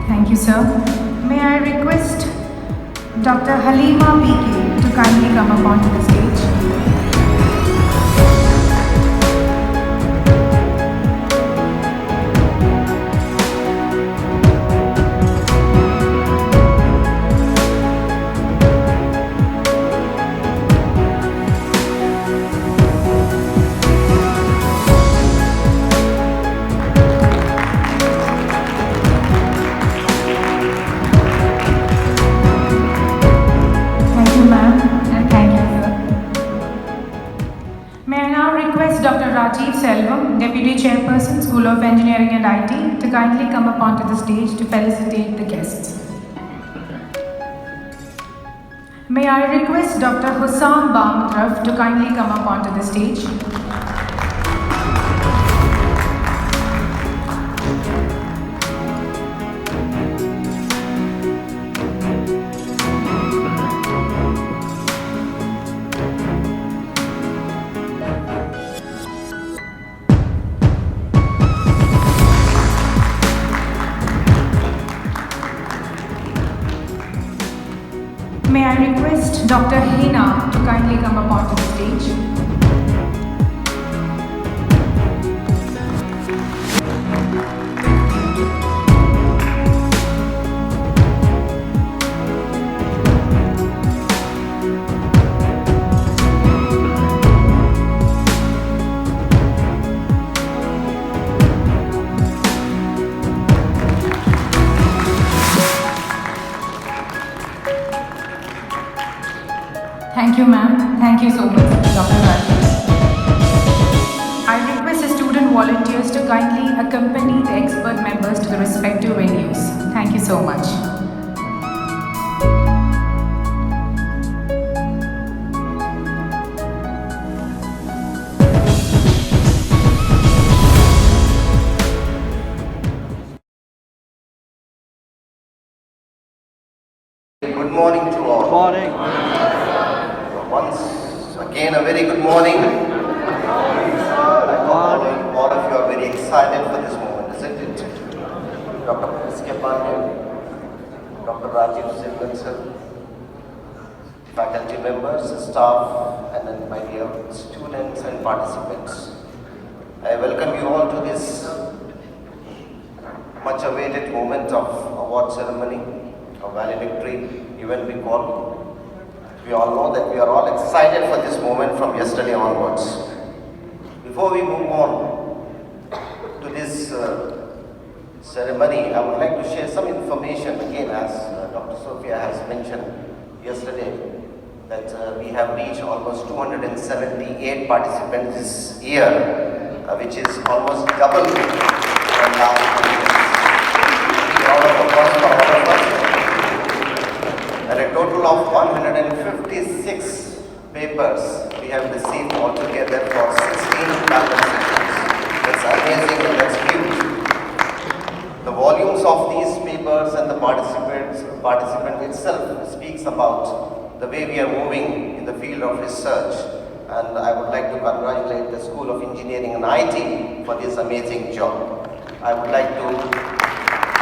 Thank you, sir. May I request Dr. Halima BK to kindly come up onto the stage? Thank you, ma'am, and thank you, sir. May I now request Dr. Rajiv Selvam, Deputy Chairperson, School of Engineering and IT, to kindly come up onto the stage to felicitate the guests. May I request Dr. Hussam Bamatraf to kindly come up onto the stage. May I request Dr. Hina to kindly come up onto the stage. Thank you, ma'am. Thank you so much, Dr. Rajesh. I request the student volunteers to kindly accompany the expert members to the respective venues. Thank you so much.
Good morning to all.
Morning.
Once again, a very good morning. I know all of you are very excited for this moment, isn't it? Dr. S.K. Pandey, Dr. Rajiv Silvan sir, faculty members, staff, and then my dear students and participants. I welcome you all to this much awaited moment of award ceremony, a valedictory event we call. We all know that we are all excited for this moment from yesterday onwards. Before we move on to this ceremony, I would like to share some information again, as Dr. Sophia has mentioned yesterday, that we have reached almost 278 participants this year, which is almost double than last year. Round of applause for all of us. And a total of 156 papers we have received altogether for 16 ballot sections. That's amazing and that's huge. The volumes of these papers and the participant itself speaks about the way we are moving in the field of research. And I would like to congratulate the School of Engineering and IT for this amazing job. I would like to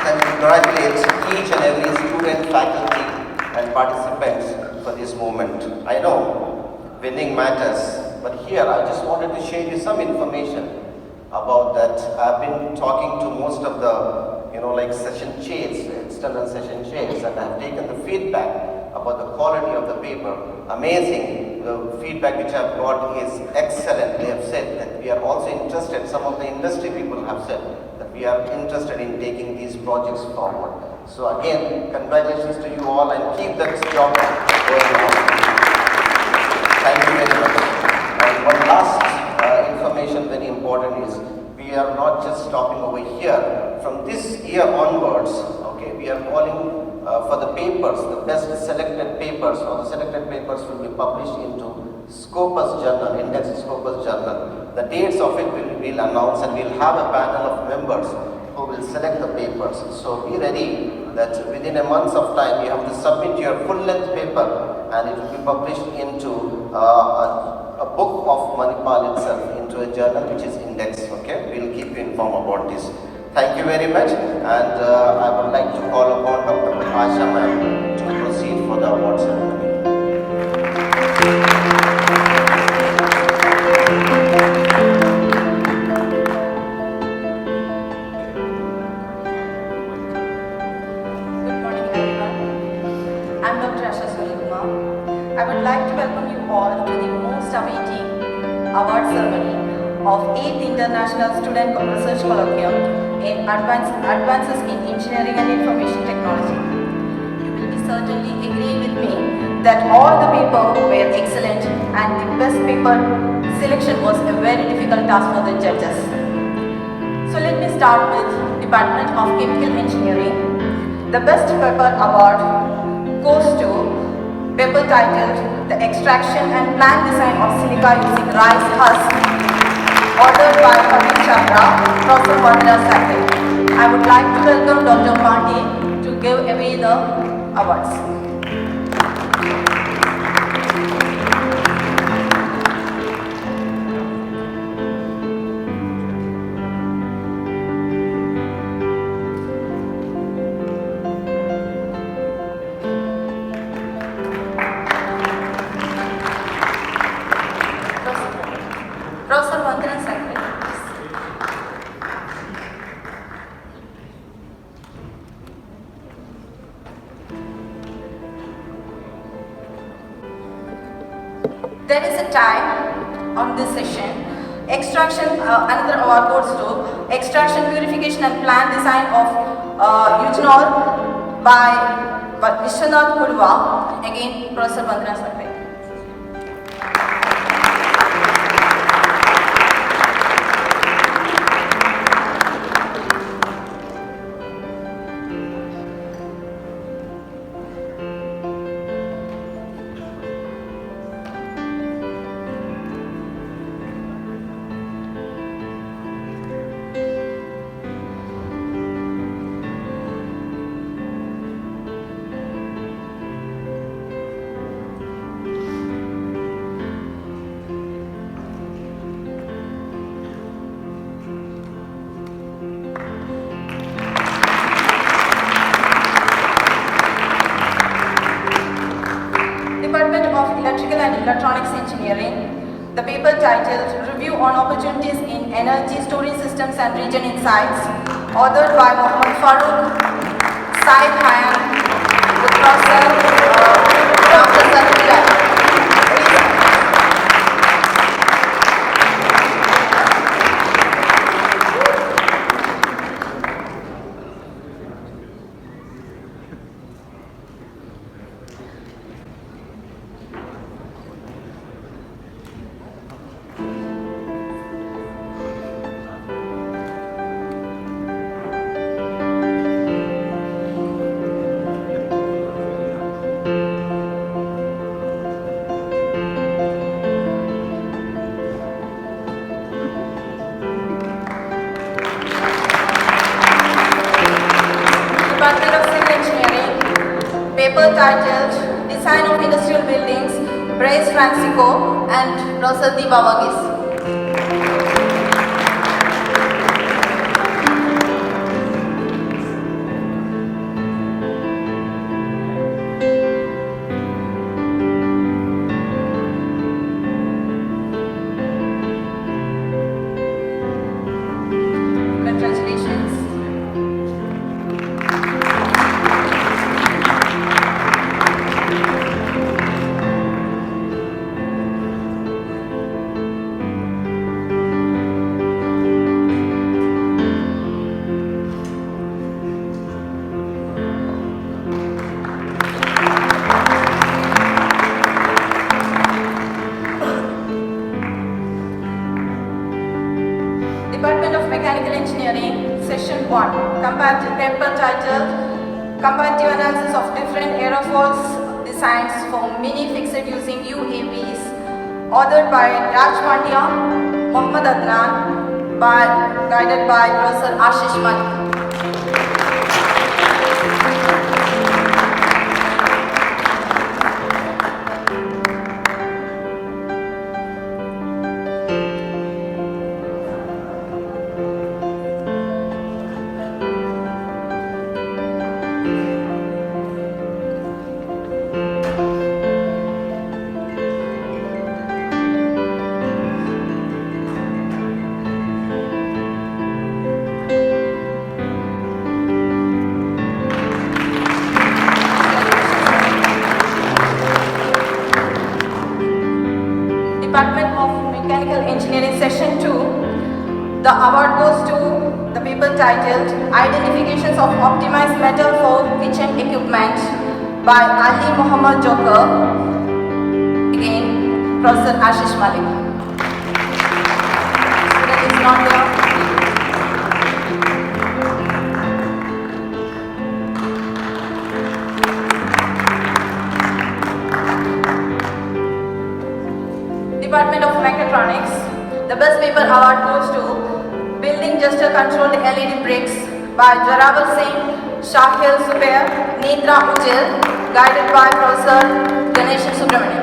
congratulate each and every student, faculty, and participants for this moment. I know winning matters, but here I just wanted to share you some information about that. I've been talking to most of the, like session chairs, external session chairs, and I've taken the feedback about the quality of the paper. Amazing. The feedback which I've got is excellent. They have said that we are also interested, some of the industry people have said that we are interested in taking these projects forward. So again, congratulations to you all and keep that job going on. Thank you very much. And one last information very important is we are not just stopping over here. From this year onwards, okay, we are calling for the papers, the best papers will be published into Scopus Journal, Index Scopus Journal. The dates of it will announce, and we'll have a panel of members who will select the papers. So be ready that within a month of time you have to submit your full-length paper, and it will be published into a book of Manipal itself, into a journal which is Index. Okay, we'll keep you informed about this. Thank you very much, and I would like to call upon Dr. Asha ma'am to proceed for the award ceremony.
Good morning, everyone. I'm Dr. Asha. I would like to welcome you all to the most awaiting award ceremony of 8th International Student Research Colloquium in Advances in Engineering and Information Technology. You will be certainly agree with me that all the papers were excellent, and the best paper selection was a very difficult task for the judges. So let me start with Department of Chemical Engineering. The best paper award goes to paper titled The Extraction and Plant Design of Silica Using Rice Husk, ordered by Praveen Chandra, Professor Vandana Sakri. I would like to welcome Dr. Pandey to give away the awards. Professor Vandana Sakri. There is a tie on this session. Extraction, another award goes to Extraction, Purification and Plant Design of Eugenol by Vishwanath Kudwa. Again, Professor Vandana Sakri. Department of Electrical and Electronics Engineering. The paper titled Review on Opportunities in Energy Storage Systems and Region Insights, authored by Mohammad Farooq, Said Hayan, the Professor Ramprasad. Department of Civil Engineering, paper titled Design of Industrial Buildings, Bryce Francisco and Professor Dibawagis. Congratulations. Department of Mechanical Engineering, Session 1, paper titled Comparative Analysis of Different Aerofoils Science for Mini Fixed Using UAVs, authored by Raj Pandya, Mohammad Adnan, guided by Professor Ashish Malik. Department of Mechanical Engineering Session 2, the award goes to the paper titled Identifications of Optimized Metal for Kitchen Equipment by Ali Muhammad Joker, again Professor Ashish Malik. Student is not there. Department of Mechatronics, the best paper award goes to Building Gesture Controlled LED Bricks by Jaraval Singh, Shahil Zubair, Netra Ujil, guided by Professor Ganesh Subramaniam.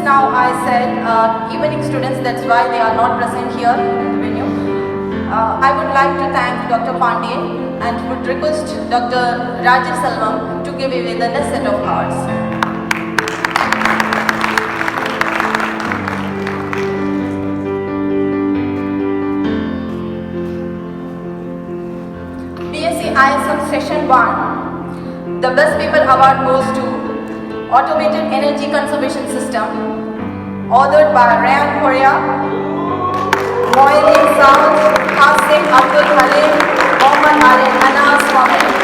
Now I said evening students, that's why they are not present here in the venue. I would like to thank Dr. Pandey and would request Dr. Rajiv Selvam to give away the next set of awards. BSc ISM Session 1, the best paper award goes to Automated Energy Conservation System, authored by Ryan Korea, Moeddin Saud, Qasim Abdul Halim, Mohammad Ali, Anas Mohammed,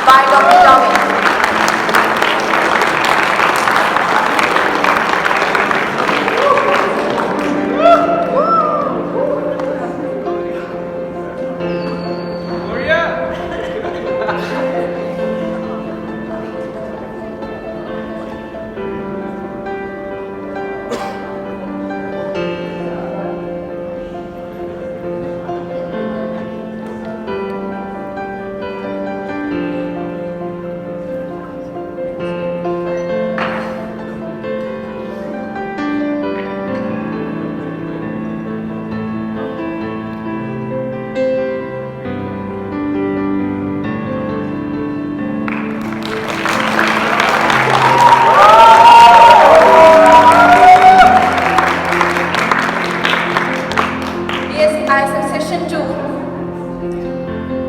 by Dr. Javed.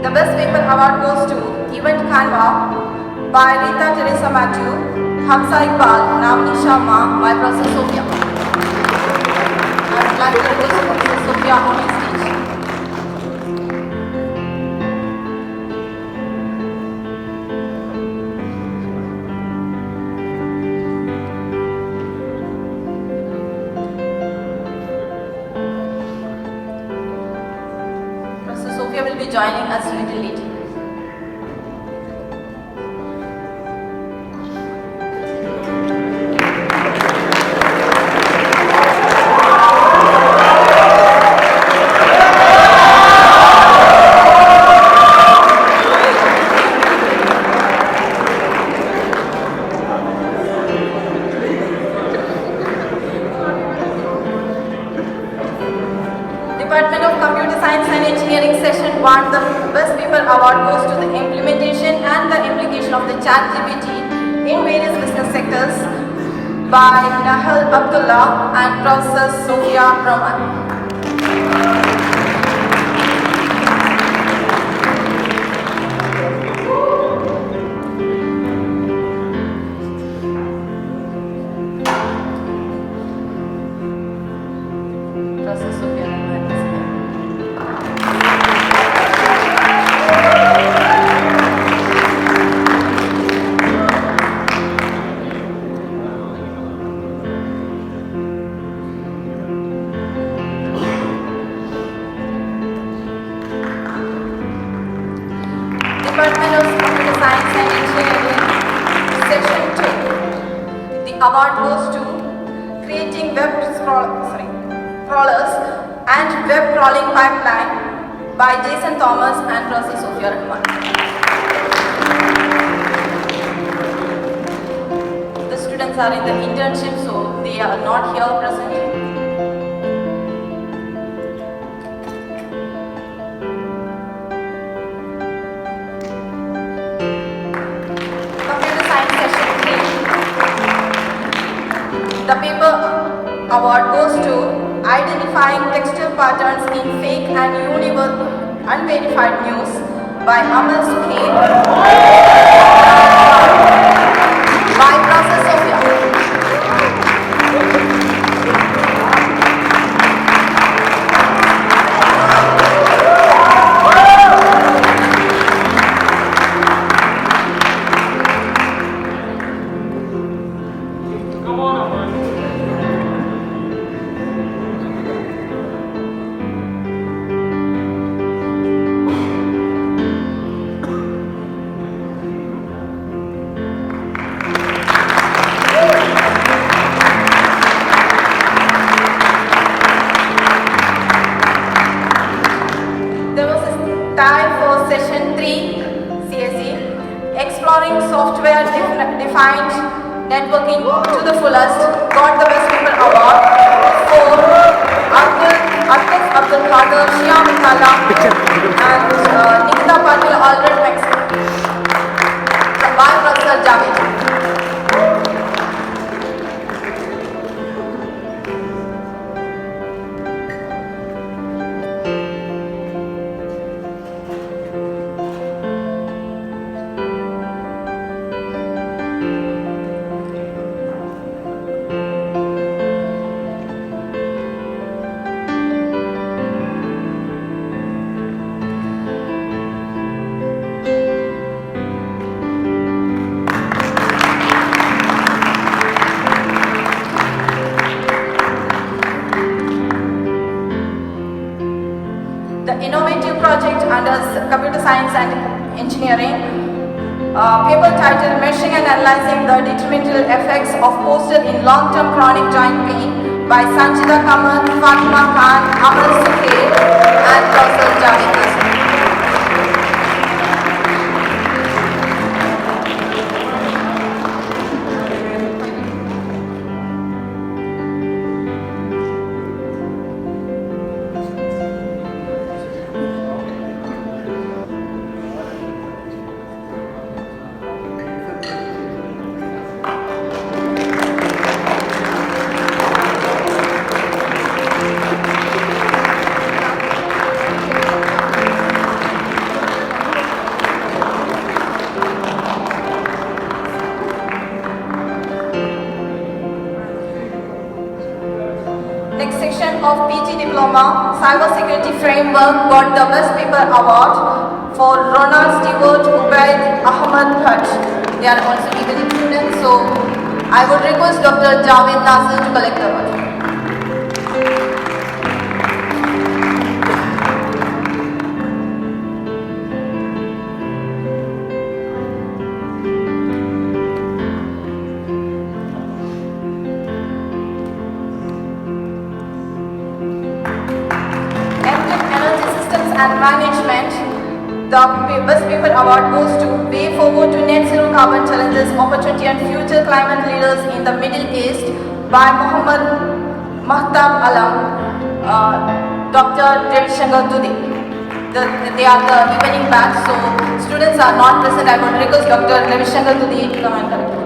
The best paper award goes to Event Canva by Rita Teresa Matthew, Hamza Iqbal, Navni Sharma, by Professor Sophia. I would like to request Professor Sophia on the stage. Professor Sophia will be joining us a little later. Department of Computer Science and Engineering Session 1, the best paper award goes to the implementation and the implication of the ChatGPT in various business sectors by Nahal Abdullah and Professor Sophia Rahman. Department of Computer Science and Engineering, Section 2. The award goes to Creating Crawlers and Web Crawling Pipeline by Jason Thomas and Professor Sophia Rahman. The students are in the internship, so they are not here present. Computer Science Session 3. The paper award goes to Identifying Textual Patterns in Fake and Unverified News by Amal Sukhe by Professor Sophia. There was a tie for Session 3 CSE, Exploring Software Defined Networking to the Fullest, got the Best Paper Award for Abdul Qadir, Shyam Kala and Nikita Patil, Albert Mexico by Professor Javed. The innovative project under Computer Science and Engineering, paper titled Meshing and Analyzing the Detrimental Effects of Posture in Long-Term Chronic Joint Pain by Sanjida Kamal, Fatima Khan, Amal Sukhe and Professor Javed Nasir. Next section of PG Diploma, Cybersecurity Framework got the Best Paper Award for Ronald Stewart, Ubaid Ahmad Bhatt. They are also equally students, so I would request Dr. Javed Nasir to collect the award. And Management, the Best Paper Award goes to Way Forward to Net Zero Carbon Challenges, Opportunity and Future Climate Leaders in the Middle East by Muhammad Mahtab Alam, Dr. Ravi Shankar Dudi. They are the evening batch, so students are not present. I would request Dr. Ravi Shankar Dudi to come and correct.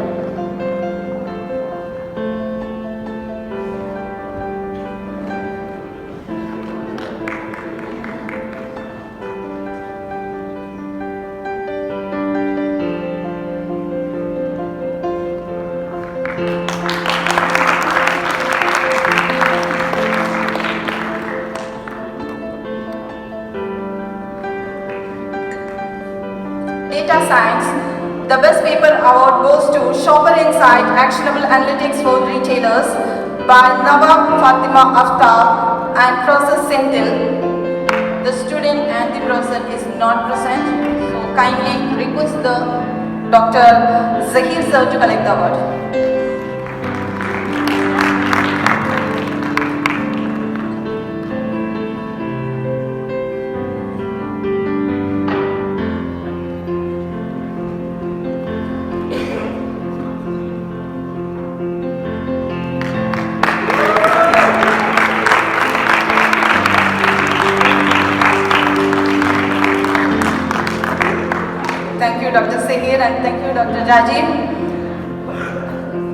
Data Science, the Best Paper Award goes to Shopper Insight, Actionable Analytics for Retailers by Nawab Fatima Aftar and Professor Senthil. The student and the professor is not present, so kindly request the Dr. Zahir sir to collect the award. Thank you, Dr. Sahir, and thank you, Dr. Rajiv.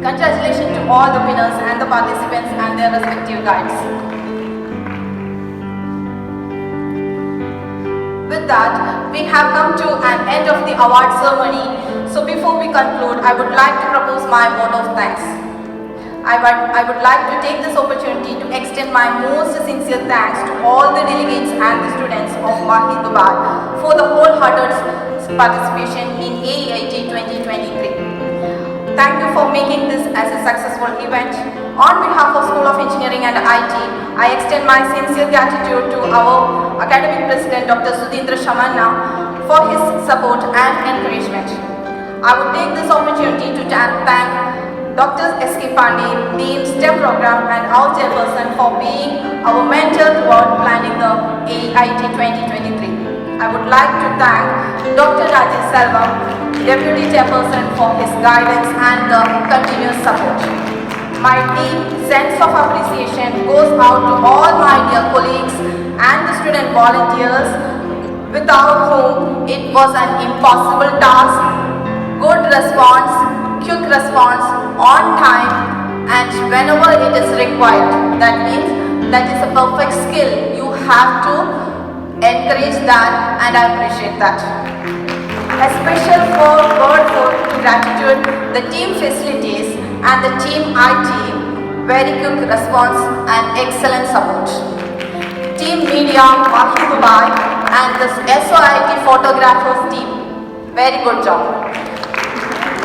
Congratulations to all the winners and the participants and their respective guides. With that, we have come to an end of the award ceremony. So before we conclude, I would like to propose my vote of thanks. I would like to take this opportunity to extend my most sincere thanks to all the delegates and the students of MAHE Dubai for the wholehearted participation in AEIT 2023. Thank you for making this as a successful event. On behalf of School of Engineering and IT, I extend my sincere gratitude to our Academic President Dr. Sudhindra Shamanna for his support and encouragement. I would take this opportunity to thank Dr. S.K. Pandey, Dean STEM Program and our chairperson for being our mentor throughout planning the AEIT 2023. I would like to thank Dr. Rajesh Selvam, Deputy Chairperson, for his guidance and the continuous support. My deep sense of appreciation goes out to all my dear colleagues and the student volunteers, without whom it was an impossible task. Good response, quick response, on time, and whenever it is required. That means that is a perfect skill. You have to encourage that, and I appreciate that. A special word for gratitude, the team facilities and the team IT, very quick response and excellent support. Team media, MAHE Dubai and the SoEIT photographers team, very good job.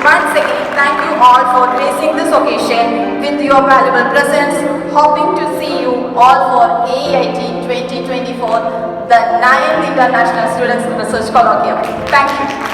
Once again, thank you all for gracing this occasion with your valuable presence. Hoping to see you all for AEIT 2024, the 9th International Students Research Colloquium. Thank you.